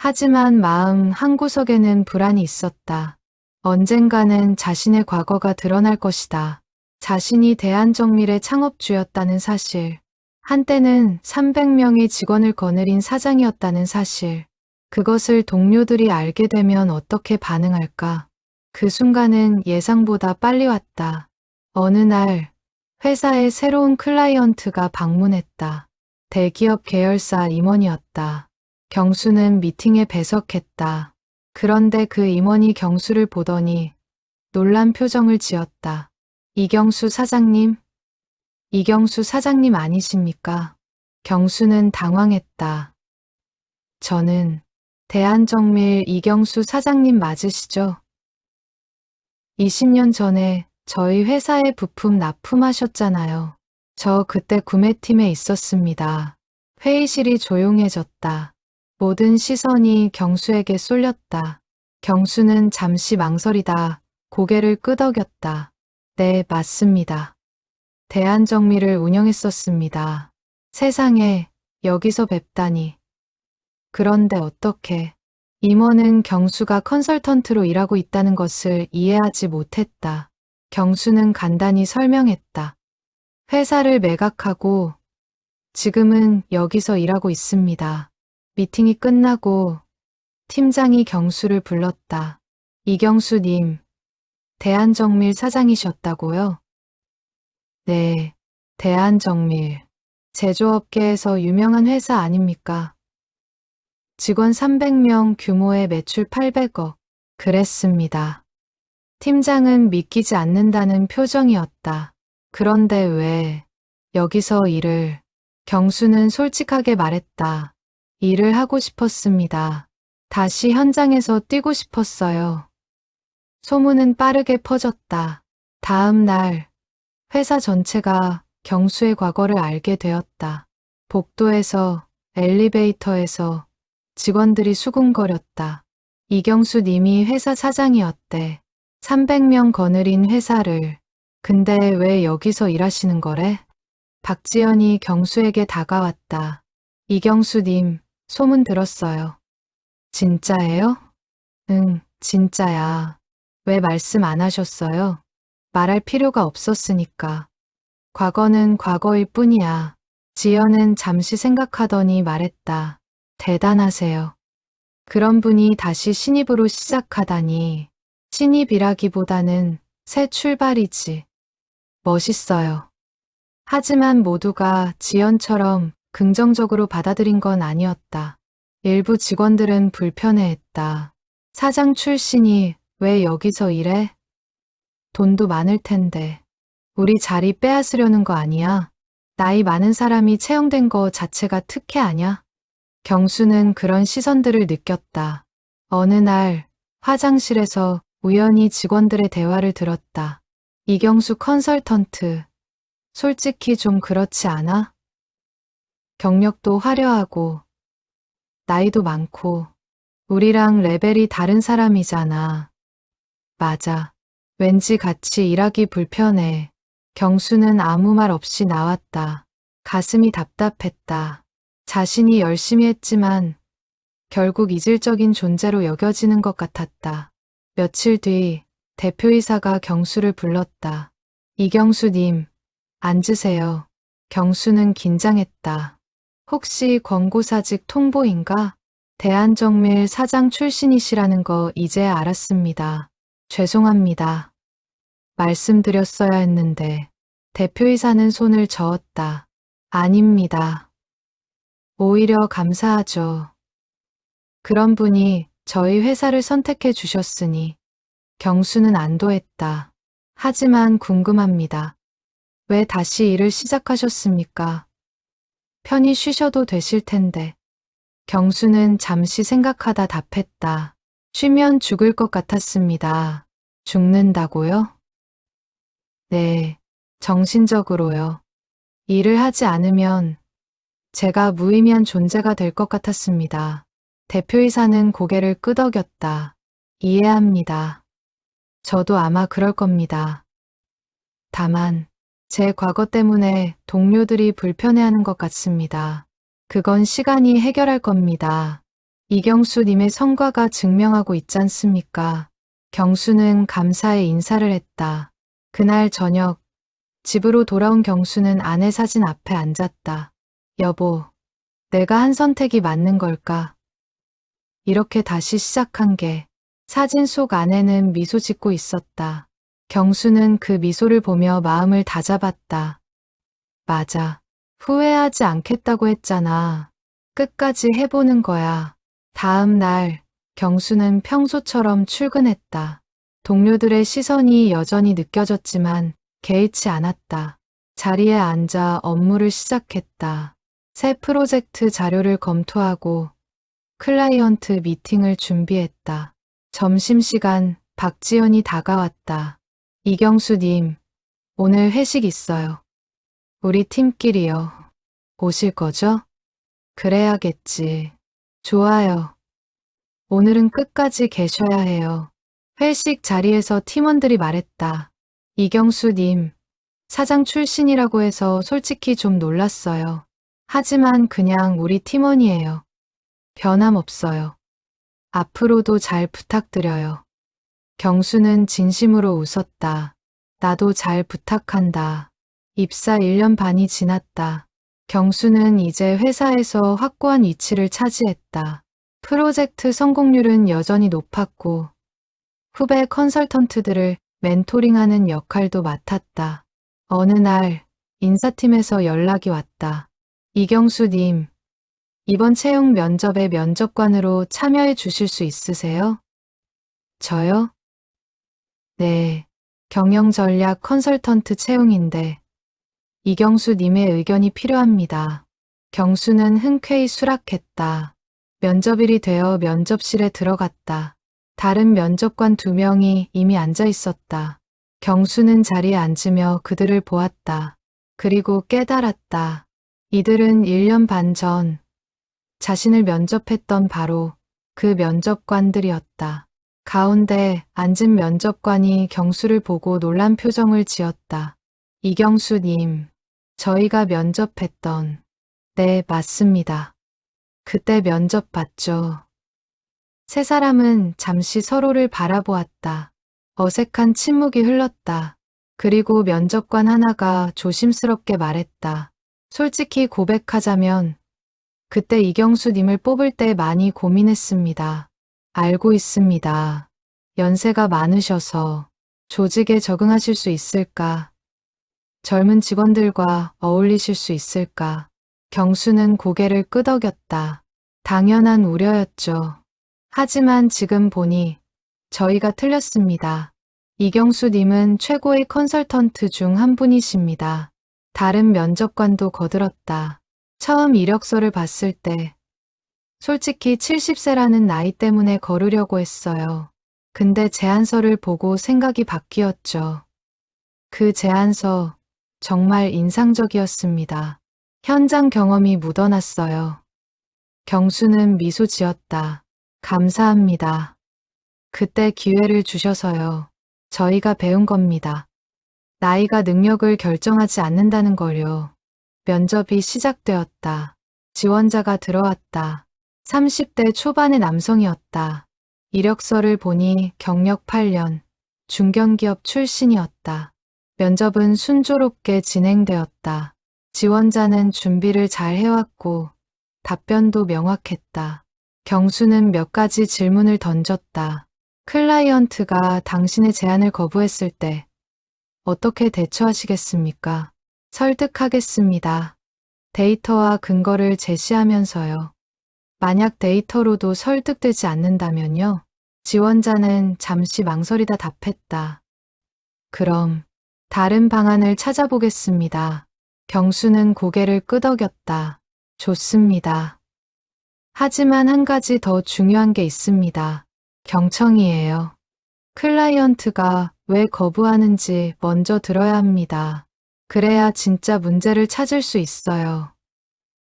하지만 마음 한구석에는 불안이 있었다. 언젠가는 자신의 과거가 드러날 것이다. 자신이 대한정밀의 창업주였다는 사실. 한때는 300명의 직원을 거느린 사장이었다는 사실. 그것을 동료들이 알게 되면 어떻게 반응할까? 그 순간은 예상보다 빨리 왔다. 어느 날 회사에 새로운 클라이언트가 방문했다. 대기업 계열사 임원이었다. 경수는 미팅에 배석했다. 그런데 그 임원이 경수를 보더니 놀란 표정을 지었다. 이경수 사장님? 이경수 사장님 아니십니까? 경수는 당황했다. 저는 대한정밀 이경수 사장님 맞으시죠? 20년 전에 저희 회사에 부품 납품하셨잖아요. 저 그때 구매팀에 있었습니다. 회의실이 조용해졌다. 모든 시선이 경수에게 쏠렸다. 경수는 잠시 망설이다 고개를 끄덕였다. 네, 맞습니다. 대한정밀을 운영했었습니다. 세상에, 여기서 뵙다니. 그런데 어떻게? 임원은 경수가 컨설턴트로 일하고 있다는 것을 이해하지 못했다. 경수는 간단히 설명했다. 회사를 매각하고 지금은 여기서 일하고 있습니다. 미팅이 끝나고 팀장이 경수를 불렀다. 이경수님, 대한정밀 사장이셨다고요? 네, 대한정밀. 제조업계에서 유명한 회사 아닙니까? 직원 300명 규모의 매출 800억. 그랬습니다. 팀장은 믿기지 않는다는 표정이었다. 그런데 왜 여기서 일을? 경수는 솔직하게 말했다. 일을 하고 싶었습니다. 다시 현장에서 뛰고 싶었어요. 소문은 빠르게 퍼졌다. 다음 날 회사 전체가 경수의 과거를 알게 되었다. 복도에서, 엘리베이터에서 직원들이 수군거렸다. 이경수 님이 회사 사장이었대. 300명 거느린 회사를. 근데 왜 여기서 일하시는 거래? 박지연이 경수에게 다가왔다. 이경수 님, 소문 들었어요. 진짜예요? 응, 진짜야. 왜 말씀 안 하셨어요? 말할 필요가 없었으니까. 과거는 과거일 뿐이야. 지연은 잠시 생각하더니 말했다. 대단하세요. 그런 분이 다시 신입으로 시작하다니. 신입이라기보다는 새 출발이지. 멋있어요. 하지만 모두가 지연처럼 긍정적으로 받아들인 건 아니었다. 일부 직원들은 불편해했다. 사장 출신이 왜 여기서 일해? 돈도 많을 텐데. 우리 자리 빼앗으려는 거 아니야? 나이 많은 사람이 채용된 거 자체가 특혜 아냐? 경수는 그런 시선들을 느꼈다. 어느 날 화장실에서 우연히 직원들의 대화를 들었다. 이경수 컨설턴트. 솔직히 좀 그렇지 않아? 경력도 화려하고 나이도 많고 우리랑 레벨이 다른 사람이잖아. 맞아. 왠지 같이 일하기 불편해. 경수는 아무 말 없이 나왔다. 가슴이 답답했다. 자신이 열심히 했지만 결국 이질적인 존재로 여겨지는 것 같았다. 며칠 뒤 대표이사가 경수를 불렀다. 이경수님, 앉으세요. 경수는 긴장했다. 혹시 권고사직 통보인가? 대한정밀 사장 출신이시라는 거 이제야 알았습니다. 죄송합니다. 말씀드렸어야 했는데. 대표이사는 손을 저었다. 아닙니다. 오히려 감사하죠. 그런 분이 저희 회사를 선택해 주셨으니. 경수는 안도했다. 하지만 궁금합니다. 왜 다시 일을 시작하셨습니까? 편히 쉬셔도 되실 텐데. 경수는 잠시 생각하다 답했다. 쉬면 죽을 것 같았습니다. 죽는다고요? 네, 정신적으로요. 일을 하지 않으면 제가 무의미한 존재가 될 것 같았습니다. 대표이사는 고개를 끄덕였다. 이해합니다. 저도 아마 그럴 겁니다. 다만 제 과거 때문에 동료들이 불편해하는 것 같습니다. 그건 시간이 해결할 겁니다. 이경수님의 성과가 증명하고 있지 않습니까? 경수는 감사의 인사를 했다. 그날 저녁 집으로 돌아온 경수는 아내 사진 앞에 앉았다. 여보, 내가 한 선택이 맞는 걸까? 이렇게 다시 시작한 게 사진 속 아내는 미소 짓고 있었다. 경수는 그 미소를 보며 마음을 다잡았다. 맞아. 후회하지 않겠다고 했잖아. 끝까지 해보는 거야. 다음 날 경수는 평소처럼 출근했다. 동료들의 시선이 여전히 느껴졌지만 개의치 않았다. 자리에 앉아 업무를 시작했다. 새 프로젝트 자료를 검토하고 클라이언트 미팅을 준비했다. 점심시간 박지연이 다가왔다. 이경수님, 오늘 회식 있어요. 우리 팀끼리요. 오실 거죠? 그래야겠지. 좋아요. 오늘은 끝까지 계셔야 해요. 회식 자리에서 팀원들이 말했다. 이경수님, 사장 출신이라고 해서 솔직히 좀 놀랐어요. 하지만 그냥 우리 팀원이에요. 변함없어요. 앞으로도 잘 부탁드려요. 경수는 진심으로 웃었다. 나도 잘 부탁한다. 입사 1년 반이 지났다. 경수는 이제 회사에서 확고한 위치를 차지했다. 프로젝트 성공률은 여전히 높았고 후배 컨설턴트들을 멘토링하는 역할도 맡았다. 어느 날 인사팀에서 연락이 왔다. 이경수님, 이번 채용 면접에 면접관으로 참여해 주실 수 있으세요? 저요? 네, 경영전략 컨설턴트 채용인데 이경수님의 의견이 필요합니다. 경수는 흔쾌히 수락했다. 면접일이 되어 면접실에 들어갔다. 다른 면접관 2명이 이미 앉아 있었다. 경수는 자리에 앉으며 그들을 보았다. 그리고 깨달았다. 이들은 1년 반 전 자신을 면접했던 바로 그 면접관들이었다. 가운데 앉은 면접관이 경수를 보고 놀란 표정을 지었다. 이경수님, 저희가 면접했던... 네, 맞습니다. 그때 면접 봤죠. 세 사람은 잠시 서로를 바라보았다. 어색한 침묵이 흘렀다. 그리고 면접관 하나가 조심스럽게 말했다. 솔직히 고백하자면 그때 이경수님을 뽑을 때 많이 고민했습니다. 알고 있습니다. 연세가 많으셔서 조직에 적응하실 수 있을까? 젊은 직원들과 어울리실 수 있을까? 경수는 고개를 끄덕였다. 당연한 우려였죠. 하지만 지금 보니 저희가 틀렸습니다. 이경수님은 최고의 컨설턴트 중 한 분이십니다. 다른 면접관도 거들었다. 처음 이력서를 봤을 때 솔직히 70세라는 나이 때문에 거르려고 했어요. 근데 제안서를 보고 생각이 바뀌었죠. 그 제안서 정말 인상적이었습니다. 현장 경험이 묻어났어요. 경수는 미소 지었다. 감사합니다. 그때 기회를 주셔서요. 저희가 배운 겁니다. 나이가 능력을 결정하지 않는다는 걸요. 면접이 시작되었다. 지원자가 들어왔다. 30대 초반의 남성이었다. 이력서를 보니 경력 8년, 중견기업 출신이었다. 면접은 순조롭게 진행되었다. 지원자는 준비를 잘 해왔고 답변도 명확했다. 경수는 몇 가지 질문을 던졌다. 클라이언트가 당신의 제안을 거부했을 때 어떻게 대처하시겠습니까? 설득하겠습니다. 데이터와 근거를 제시하면서요. 만약 데이터로도 설득되지 않는다면요? 지원자는 잠시 망설이다 답했다. 그럼 다른 방안을 찾아보겠습니다. 경수는 고개를 끄덕였다. 좋습니다. 하지만 한 가지 더 중요한 게 있습니다. 경청이에요. 클라이언트가 왜 거부하는지 먼저 들어야 합니다. 그래야 진짜 문제를 찾을 수 있어요.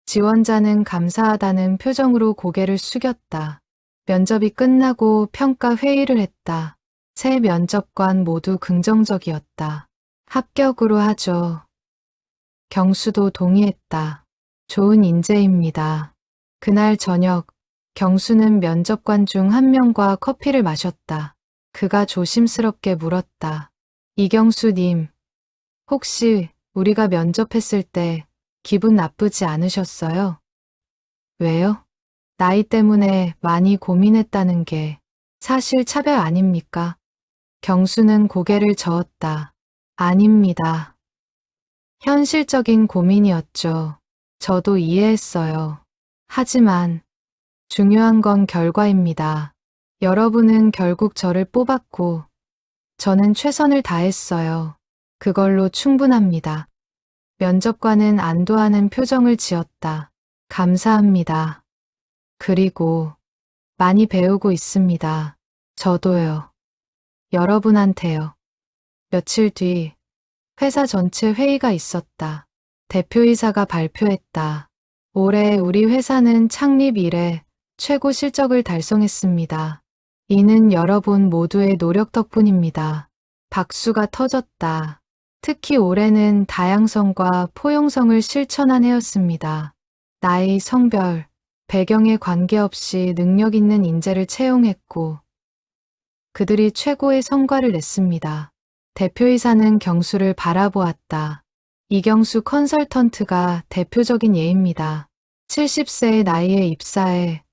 지원자는 감사하다는 표정으로 고개를 숙였다. 면접이 끝나고 평가 회의를 했다. 세 면접관 모두 긍정적이었다. 합격으로 하죠. 경수도 동의했다. 좋은 인재입니다. 그날 저녁, 경수는 면접관 중 한 명과 커피를 마셨다. 그가 조심스럽게 물었다. 이경수님, 혹시 우리가 면접했을 때 기분 나쁘지 않으셨어요? 왜요? 나이 때문에 많이 고민했다는 게 사실 차별 아닙니까? 경수는 고개를 저었다. 아닙니다. 현실적인 고민이었죠. 저도 이해했어요. 하지만 중요한 건 결과입니다. 여러분은 결국 저를 뽑았고 저는 최선을 다했어요. 그걸로 충분합니다. 면접관은 안도하는 표정을 지었다. 감사합니다. 그리고 많이 배우고 있습니다. 저도요. 여러분한테요. 며칠 뒤 회사 전체 회의가 있었다. 대표이사가 발표했다. 올해 우리 회사는 창립 이래 최고 실적을 달성했습니다. 이는 여러분 모두의 노력 덕분입니다. 박수가 터졌다. 특히 올해는 다양성과 포용성을 실천한 해였습니다. 나이, 성별, 배경에 관계없이 능력 있는 인재를 채용했고 그들이 최고의 성과를 냈습니다. 대표이사는 경수를 바라보았다. 이경수 컨설턴트가 대표적인 예입니다. 70세의 나이에 입사해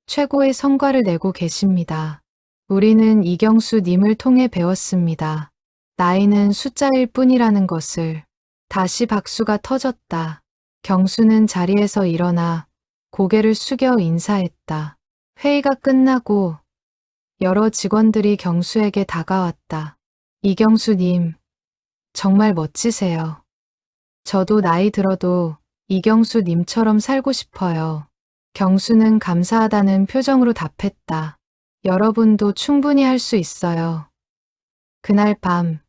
최고의 성과를 내고 계십니다. 우리는 이경수 님을 통해 배웠습니다. 나이는 숫자일 뿐이라는 것을. 다시 박수가 터졌다. 경수는 자리에서 일어나 고개를 숙여 인사했다. 회의가 끝나고 여러 직원들이 경수에게 다가왔다. 이경수님, 정말 멋지세요. 저도 나이 들어도 이경수님처럼 살고 싶어요. 경수는 감사하다는 표정으로 답했다. 여러분도 충분히 할 수 있어요. 그날 밤,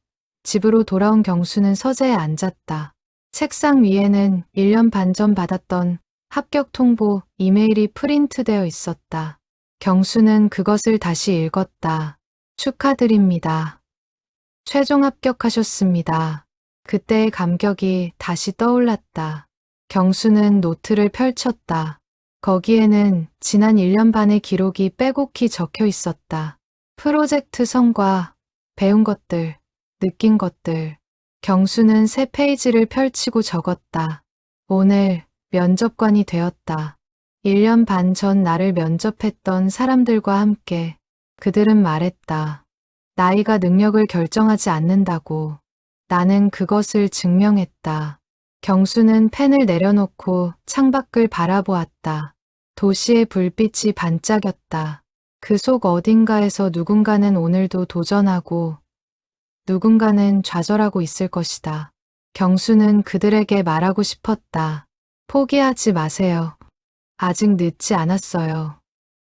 집으로 돌아온 경수는 서재에 앉았다. 책상 위에는 1년 반 전 받았던 합격 통보 이메일이 프린트되어 있었다. 경수는 그것을 다시 읽었다. 축하드립니다. 최종 합격하셨습니다. 그때의 감격이 다시 떠올랐다. 경수는 노트를 펼쳤다. 거기에는 지난 1년 반의 기록이 빼곡히 적혀 있었다. 프로젝트 성과, 배운 것들, 느낀 것들. 경수는 새 페이지를 펼치고 적었다. 오늘 면접관이 되었다. 1년 반 전 나를 면접했던 사람들과 함께 그들은 말했다. 나이가 능력을 결정하지 않는다고. 나는 그것을 증명했다. 경수는 펜을 내려놓고 창밖을 바라보았다. 도시의 불빛이 반짝였다. 그 속 어딘가에서 누군가는 오늘도 도전하고 누군가는 좌절하고 있을 것이다. 경수는 그들에게 말하고 싶었다. 포기하지 마세요. 아직 늦지 않았어요.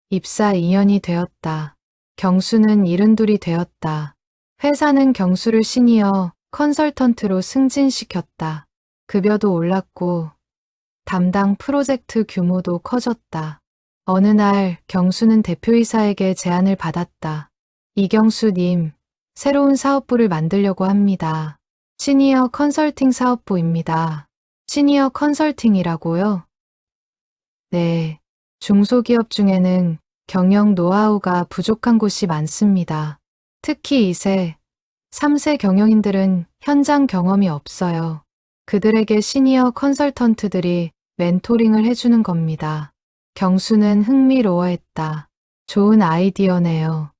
입사 2년이 되었다. 경수는 72이 되었다. 회사는 경수를 시니어 컨설턴트로 승진시켰다. 급여도 올랐고 담당 프로젝트 규모도 커졌다. 어느 날 경수는 대표이사에게 제안을 받았다. 이경수님, 새로운 사업부를 만들려고 합니다. 시니어 컨설팅 사업부입니다. 시니어 컨설팅이라고요? 네, 중소기업 중에는 경영 노하우가 부족한 곳이 많습니다. 특히 2세, 3세 경영인들은 현장 경험이 없어요. 그들에게 시니어 컨설턴트들이 멘토링을 해주는 겁니다. 경수는 흥미로워했다. 좋은 아이디어네요.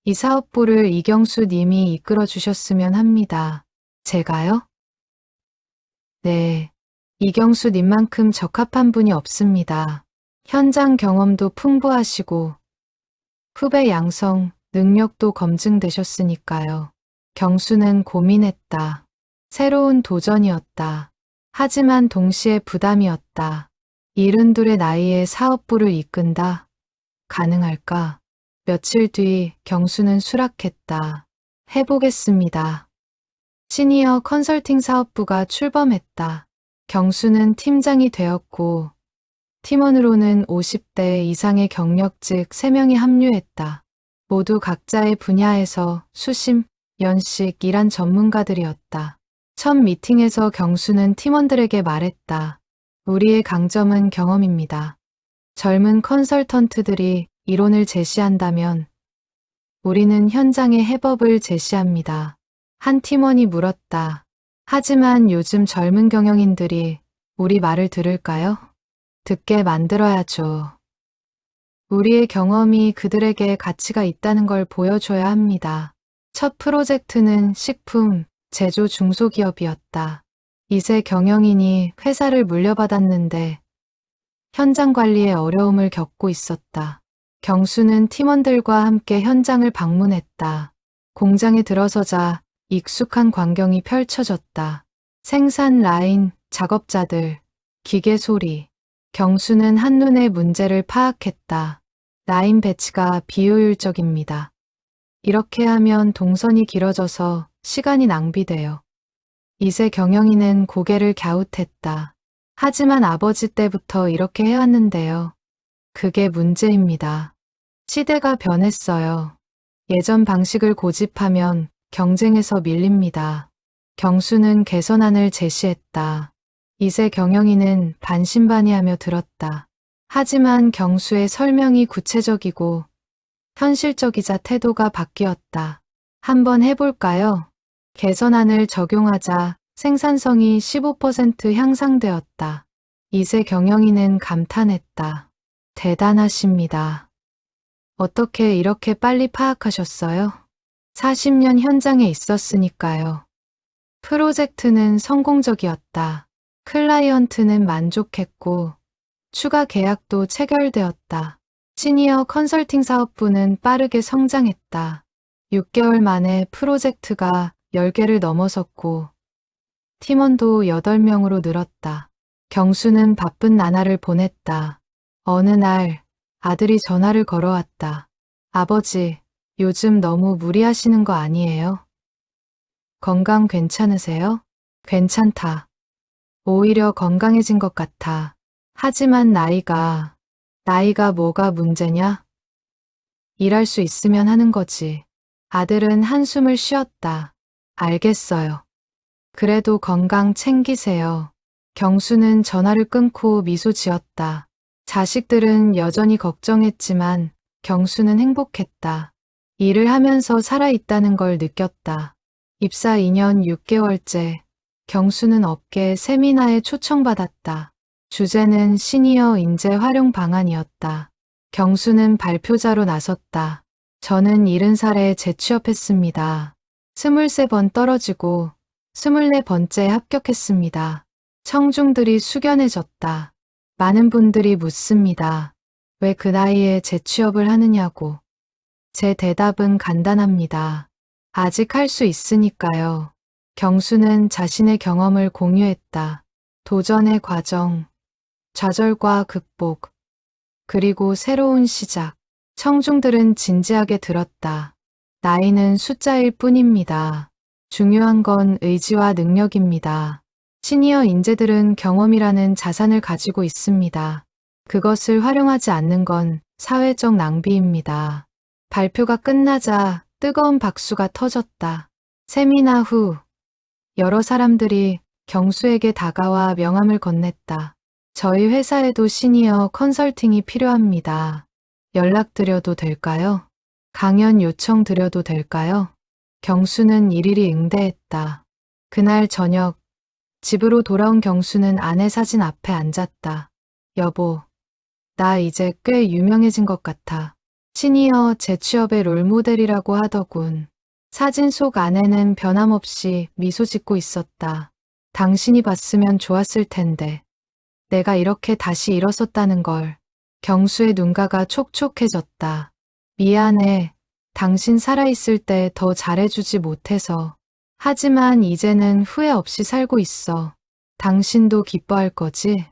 이 사업부를 이경수 님이 이끌어 주셨으면 합니다. 제가요? 네, 이경수 님만큼 적합한 분이 없습니다. 현장 경험도 풍부하시고 후배 양성, 능력도 검증되셨으니까요. 경수는 고민했다. 새로운 도전이었다. 하지만 동시에 부담이었다. 72의 나이에 사업부를 이끈다. 가능할까? 며칠 뒤 경수는 수락했다. 해보겠습니다. 시니어 컨설팅 사업부가 출범했다. 경수는 팀장이 되었고 팀원으로는 50대 이상의 경력직 3명이 합류했다. 모두 각자의 분야에서 수십 년씩 일한 전문가들이었다. 첫 미팅에서 경수는 팀원들에게 말했다. 우리의 강점은 경험입니다. 젊은 컨설턴트들이 이론을 제시한다면 우리는 현장의 해법을 제시합니다. 한 팀원이 물었다. 하지만 요즘 젊은 경영인들이 우리 말을 들을까요? 듣게 만들어야죠. 우리의 경험이 그들에게 가치가 있다는 걸 보여줘야 합니다. 첫 프로젝트는 식품, 제조 중소기업이었다. 이세 경영인이 회사를 물려받았는데 현장 관리에 어려움을 겪고 있었다. 경수는 팀원들과 함께 현장을 방문했다. 공장에 들어서자 익숙한 광경이 펼쳐졌다. 생산 라인, 작업자들, 기계 소리. 경수는 한눈에 문제를 파악했다. 라인 배치가 비효율적입니다. 이렇게 하면 동선이 길어져서 시간이 낭비돼요. 이세 경영인은 고개를 갸웃했다. 하지만 아버지 때부터 이렇게 해왔는데요. 그게 문제입니다. 시대가 변했어요. 예전 방식을 고집하면 경쟁에서 밀립니다. 경수는 개선안을 제시했다. 이세 경영인은 반신반의하며 들었다. 하지만 경수의 설명이 구체적이고 현실적이자 태도가 바뀌었다. 한번 해볼까요? 개선안을 적용하자 생산성이 15% 향상되었다. 이세 경영인은 감탄했다. 대단하십니다. 어떻게 이렇게 빨리 파악하셨어요? 40년 현장에 있었으니까요. 프로젝트는 성공적이었다. 클라이언트는 만족했고 추가 계약도 체결되었다. 시니어 컨설팅 사업부는 빠르게 성장했다. 6개월 만에 프로젝트가 10개를 넘어섰고 팀원도 8명으로 늘었다. 경수는 바쁜 나날을 보냈다. 어느 날 아들이 전화를 걸어왔다. 아버지, 요즘 너무 무리하시는 거 아니에요? 건강 괜찮으세요? 괜찮다. 오히려 건강해진 것 같아. 하지만 나이가 뭐가 문제냐? 일할 수 있으면 하는 거지. 아들은 한숨을 쉬었다. 알겠어요. 그래도 건강 챙기세요. 경수는 전화를 끊고 미소 지었다. 자식들은 여전히 걱정했지만 경수는 행복했다. 일을 하면서 살아있다는 걸 느꼈다. 입사 2년 6개월째 경수는 업계 세미나에 초청받았다. 주제는 시니어 인재 활용 방안이었다. 경수는 발표자로 나섰다. 저는 70살에 재취업했습니다. 23번 떨어지고 24번째 합격했습니다. 청중들이 숙연해졌다. 많은 분들이 묻습니다. 왜 그 나이에 재취업을 하느냐고. 제 대답은 간단합니다. 아직 할 수 있으니까요. 경수는 자신의 경험을 공유했다. 도전의 과정, 좌절과 극복, 그리고 새로운 시작. 청중들은 진지하게 들었다. 나이는 숫자일 뿐입니다. 중요한 건 의지와 능력입니다. 시니어 인재들은 경험이라는 자산을 가지고 있습니다. 그것을 활용하지 않는 건 사회적 낭비입니다. 발표가 끝나자 뜨거운 박수가 터졌다. 세미나 후 여러 사람들이 경수에게 다가와 명함을 건넸다. 저희 회사에도 시니어 컨설팅이 필요합니다. 연락드려도 될까요? 강연 요청드려도 될까요? 경수는 일일이 응대했다. 그날 저녁 집으로 돌아온 경수는 아내 사진 앞에 앉았다. 여보, 나 이제 꽤 유명해진 것 같아. 시니어 재취업의 롤모델이라고 하더군. 사진 속 아내는 변함없이 미소 짓고 있었다. 당신이 봤으면 좋았을 텐데. 내가 이렇게 다시 일어섰다는 걸. 경수의 눈가가 촉촉해졌다. 미안해. 당신 살아있을 때 더 잘해주지 못해서. 하지만 이제는 후회 없이 살고 있어. 당신도 기뻐할 거지?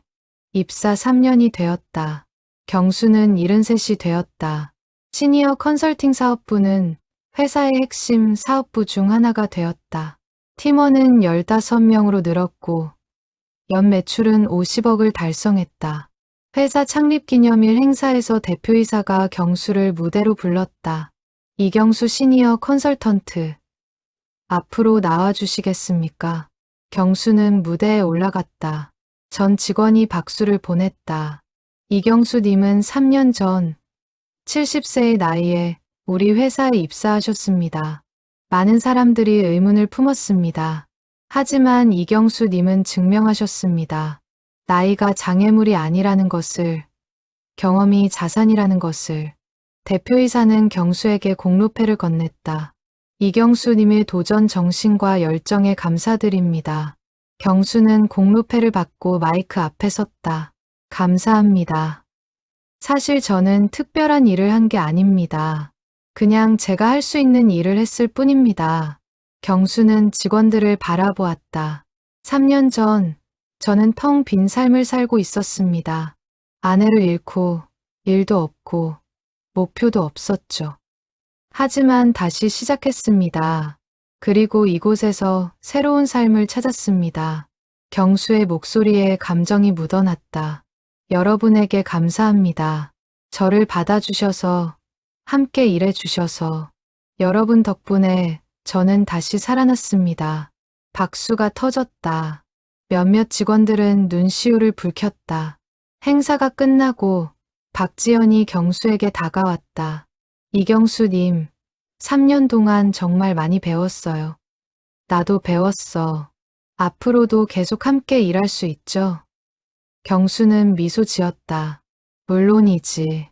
입사 3년이 되었다. 경수는 73이 되었다. 시니어 컨설팅 사업부는 회사의 핵심 사업부 중 하나가 되었다. 팀원은 15명으로 늘었고 연 매출은 50억을 달성했다. 회사 창립 기념일 행사에서 대표이사가 경수를 무대로 불렀다. 이경수 시니어 컨설턴트, 앞으로 나와주시겠습니까? 경수는 무대에 올라갔다. 전 직원이 박수를 보냈다. 이경수님은 3년 전 70세의 나이에 우리 회사에 입사하셨습니다. 많은 사람들이 의문을 품었습니다. 하지만 이경수님은 증명하셨습니다. 나이가 장애물이 아니라는 것을, 경험이 자산이라는 것을. 대표이사는 경수에게 공로패를 건넸다. 이경수님의 도전 정신과 열정에 감사드립니다. 경수는 공로패를 받고 마이크 앞에 섰다. 감사합니다. 사실 저는 특별한 일을 한 게 아닙니다. 그냥 제가 할 수 있는 일을 했을 뿐입니다. 경수는 직원들을 바라보았다. 3년 전 저는 텅 빈 삶을 살고 있었습니다. 아내를 잃고 일도 없고 목표도 없었죠. 하지만 다시 시작했습니다. 그리고 이곳에서 새로운 삶을 찾았습니다. 경수의 목소리에 감정이 묻어났다. 여러분에게 감사합니다. 저를 받아주셔서, 함께 일해주셔서, 여러분 덕분에 저는 다시 살아났습니다. 박수가 터졌다. 몇몇 직원들은 눈시울을 붉혔다. 행사가 끝나고 박지연이 경수에게 다가왔다. 이경수님, 3년 동안 정말 많이 배웠어요. 나도 배웠어. 앞으로도 계속 함께 일할 수 있죠? 경수는 미소 지었다. 물론이지.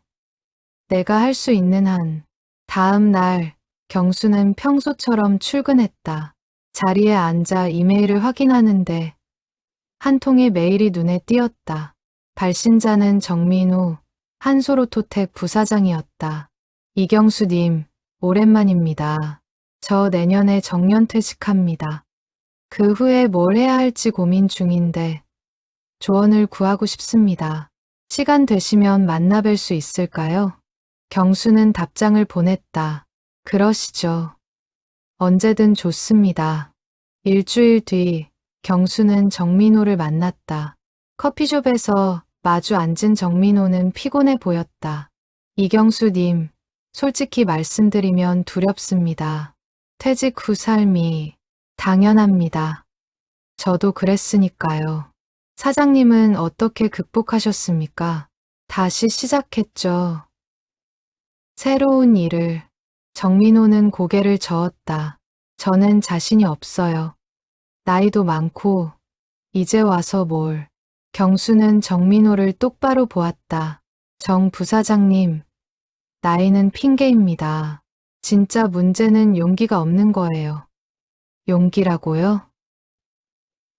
내가 할 수 있는 한. 다음 날, 경수는 평소처럼 출근했다. 자리에 앉아 이메일을 확인하는데 한 통의 메일이 눈에 띄었다. 발신자는 정민우, 한솔오토텍 부사장이었다. 이경수님, 오랜만입니다. 저 내년에 정년퇴직합니다. 그 후에 뭘 해야 할지 고민 중인데 조언을 구하고 싶습니다. 시간 되시면 만나 뵐 수 있을까요? 경수는 답장을 보냈다. 그러시죠. 언제든 좋습니다. 일주일 뒤 경수는 정민호를 만났다. 커피숍에서 마주 앉은 정민호는 피곤해 보였다. 이경수님, 솔직히 말씀드리면 두렵습니다. 퇴직 후 삶이 당연합니다. 저도 그랬으니까요. 사장님은 어떻게 극복하셨습니까? 다시 시작했죠. 새로운 일을. 정민호는 고개를 저었다. 저는 자신이 없어요. 나이도 많고 이제 와서 뭘. 경수는 정민호를 똑바로 보았다. 정 부사장님, 나이는 핑계입니다. 진짜 문제는 용기가 없는 거예요. 용기라고요?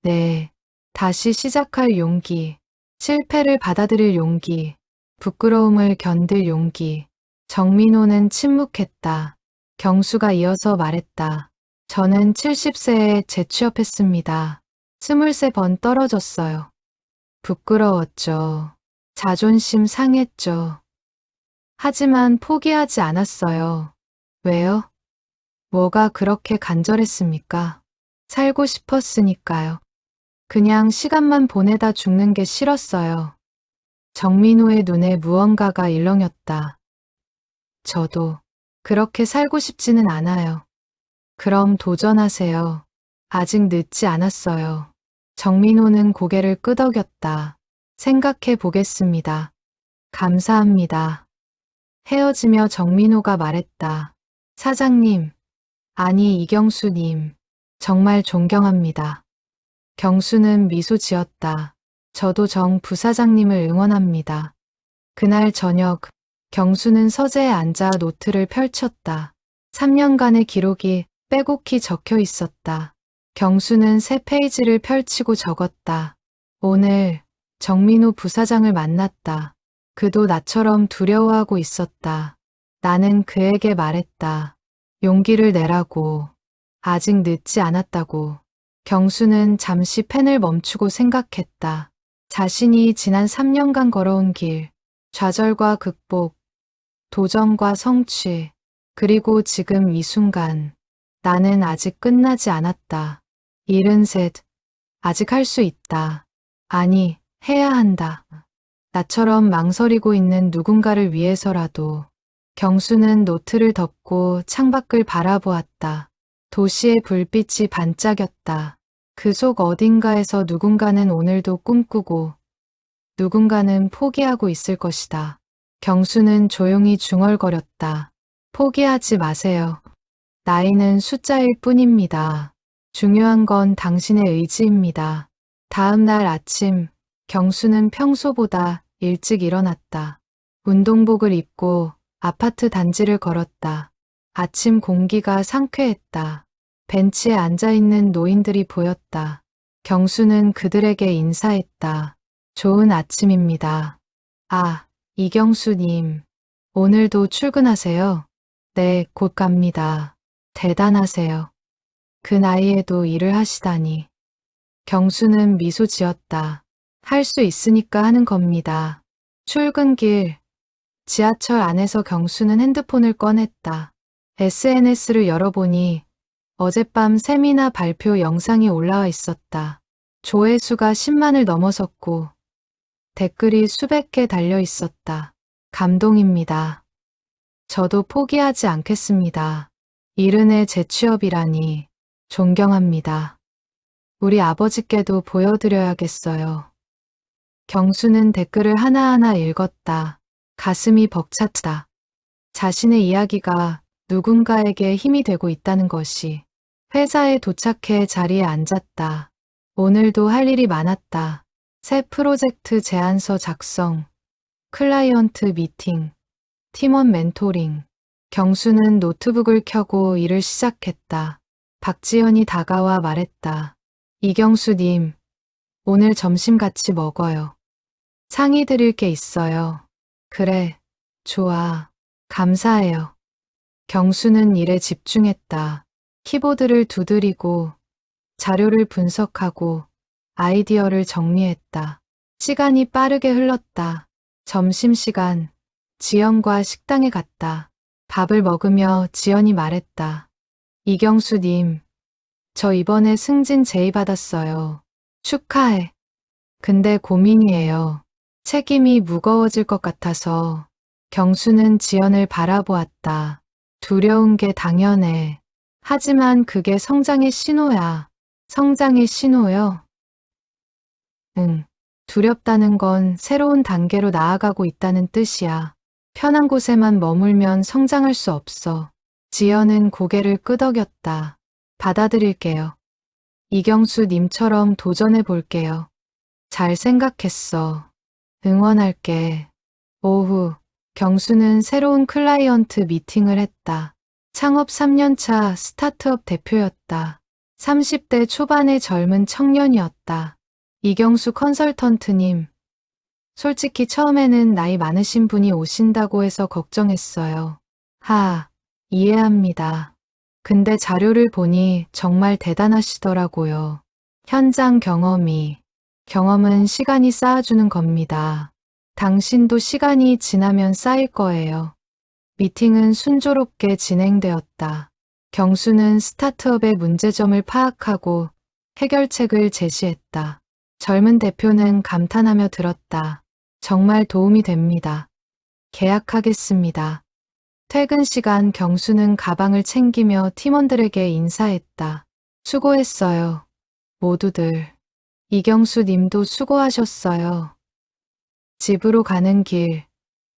네, 다시 시작할 용기, 실패를 받아들일 용기, 부끄러움을 견딜 용기. 정민호는 침묵했다. 경수가 이어서 말했다. 저는 70세에 재취업했습니다. 23번 떨어졌어요. 부끄러웠죠. 자존심 상했죠. 하지만 포기하지 않았어요. 왜요? 뭐가 그렇게 간절했습니까? 살고 싶었으니까요. 그냥 시간만 보내다 죽는 게 싫었어요. 정민호의 눈에 무언가가 일렁였다. 저도 그렇게 살고 싶지는 않아요. 그럼 도전하세요. 아직 늦지 않았어요. 정민호는 고개를 끄덕였다. 생각해 보겠습니다. 감사합니다. 헤어지며 정민호가 말했다. 사장님, 아니 이경수님, 정말 존경합니다. 경수는 미소 지었다. 저도 정 부사장님을 응원합니다. 그날 저녁, 경수는 서재에 앉아 노트를 펼쳤다. 3년간의 기록이 빼곡히 적혀 있었다. 경수는 새 페이지를 펼치고 적었다. 오늘 정민호 부사장을 만났다. 그도 나처럼 두려워하고 있었다. 나는 그에게 말했다. 용기를 내라고. 아직 늦지 않았다고. 경수는 잠시 펜을 멈추고 생각했다. 자신이 지난 3년간 걸어온 길, 좌절과 극복, 도전과 성취, 그리고 지금 이 순간, 나는 아직 끝나지 않았다. 73, 아직 할 수 있다. 아니, 해야 한다. 나처럼 망설이고 있는 누군가를 위해서라도 경수는 노트를 덮고 창밖을 바라보았다. 도시의 불빛이 반짝였다. 그 속 어딘가에서 누군가는 오늘도 꿈꾸고 누군가는 포기하고 있을 것이다. 경수는 조용히 중얼거렸다. 포기하지 마세요. 나이는 숫자일 뿐입니다. 중요한 건 당신의 의지입니다. 다음 날 아침, 경수는 평소보다 일찍 일어났다. 운동복을 입고 아파트 단지를 걸었다. 아침 공기가 상쾌했다. 벤치에 앉아있는 노인들이 보였다. 경수는 그들에게 인사했다. 좋은 아침입니다. 아, 이경수님. 오늘도 출근하세요? 네, 곧 갑니다. 대단하세요. 그 나이에도 일을 하시다니. 경수는 미소 지었다. 할 수 있으니까 하는 겁니다. 출근길, 지하철 안에서 경수는 핸드폰을 꺼냈다. SNS를 열어보니 어젯밤 세미나 발표 영상이 올라와 있었다. 조회수가 10만을 넘어섰고 댓글이 수백 개 달려 있었다. 감동입니다. 저도 포기하지 않겠습니다. 이른의 재취업이라니 존경합니다. 우리 아버지께도 보여드려야겠어요. 경수는 댓글을 하나하나 읽었다. 가슴이 벅찼다. 자신의 이야기가 누군가에게 힘이 되고 있다는 것이. 회사에 도착해 자리에 앉았다. 오늘도 할 일이 많았다. 새 프로젝트 제안서 작성, 클라이언트 미팅, 팀원 멘토링. 경수는 노트북을 켜고 일을 시작했다. 박지연이 다가와 말했다. 이경수님, 오늘 점심 같이 먹어요. 상의 드릴 게 있어요. 그래, 좋아. 감사해요. 경수는 일에 집중했다. 키보드를 두드리고 자료를 분석하고 아이디어를 정리했다. 시간이 빠르게 흘렀다. 점심시간, 지연과 식당에 갔다. 밥을 먹으며 지연이 말했다. 이경수님, 저 이번에 승진 제의 받았어요. 축하해. 근데 고민이에요. 책임이 무거워질 것 같아서. 경수는 지연을 바라보았다. 두려운 게 당연해. 하지만 그게 성장의 신호야. 성장의 신호요? 응. 두렵다는 건 새로운 단계로 나아가고 있다는 뜻이야. 편한 곳에만 머물면 성장할 수 없어. 지연은 고개를 끄덕였다. 받아들일게요. 이경수님처럼 도전해 볼게요. 잘 생각했어. 응원할게. 오후, 경수는 새로운 클라이언트 미팅을 했다. 창업 3년차 스타트업 대표였다. 30대 초반의 젊은 청년이었다. 이경수 컨설턴트님, 솔직히 처음에는 나이 많으신 분이 오신다고 해서 걱정했어요. 이해합니다. 근데 자료를 보니 정말 대단하시더라고요. 현장 경험은 시간이 쌓아주는 겁니다. 당신도 시간이 지나면 쌓일 거예요. 미팅은 순조롭게 진행되었다. 경수는 스타트업의 문제점을 파악하고 해결책을 제시했다. 젊은 대표는 감탄하며 들었다. 정말 도움이 됩니다. 계약하겠습니다. 퇴근 시간 경수는 가방을 챙기며 팀원들에게 인사했다. 수고했어요. 모두들. 이경수 님도 수고하셨어요. 집으로 가는 길.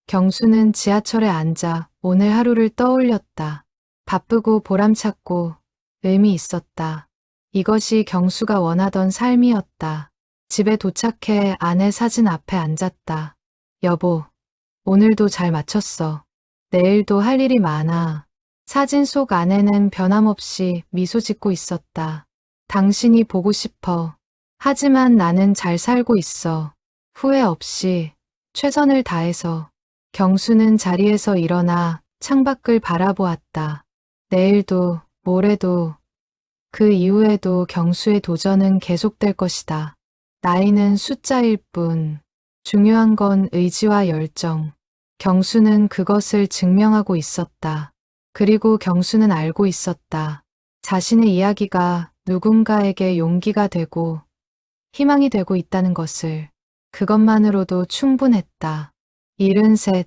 경수는 지하철에 앉아 오늘 하루를 떠올렸다. 바쁘고 보람찼고 의미 있었다. 이것이 경수가 원하던 삶이었다. 집에 도착해 아내 사진 앞에 앉았다. 여보, 오늘도 잘 마쳤어. 내일도 할 일이 많아. 사진 속 아내는 변함없이 미소 짓고 있었다. 당신이 보고 싶어. 하지만 나는 잘 살고 있어. 후회 없이, 최선을 다해서. 경수는 자리에서 일어나 창밖을 바라보았다. 내일도, 모레도, 그 이후에도 경수의 도전은 계속될 것이다. 나이는 숫자일 뿐. 중요한 건 의지와 열정. 경수는 그것을 증명하고 있었다. 그리고 경수는 알고 있었다. 자신의 이야기가 누군가에게 용기가 되고 희망이 되고 있다는 것을. 그것만으로도 충분했다. 73.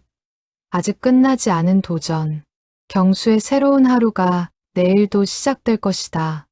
아직 끝나지 않은 도전. 경수의 새로운 하루가 내일도 시작될 것이다.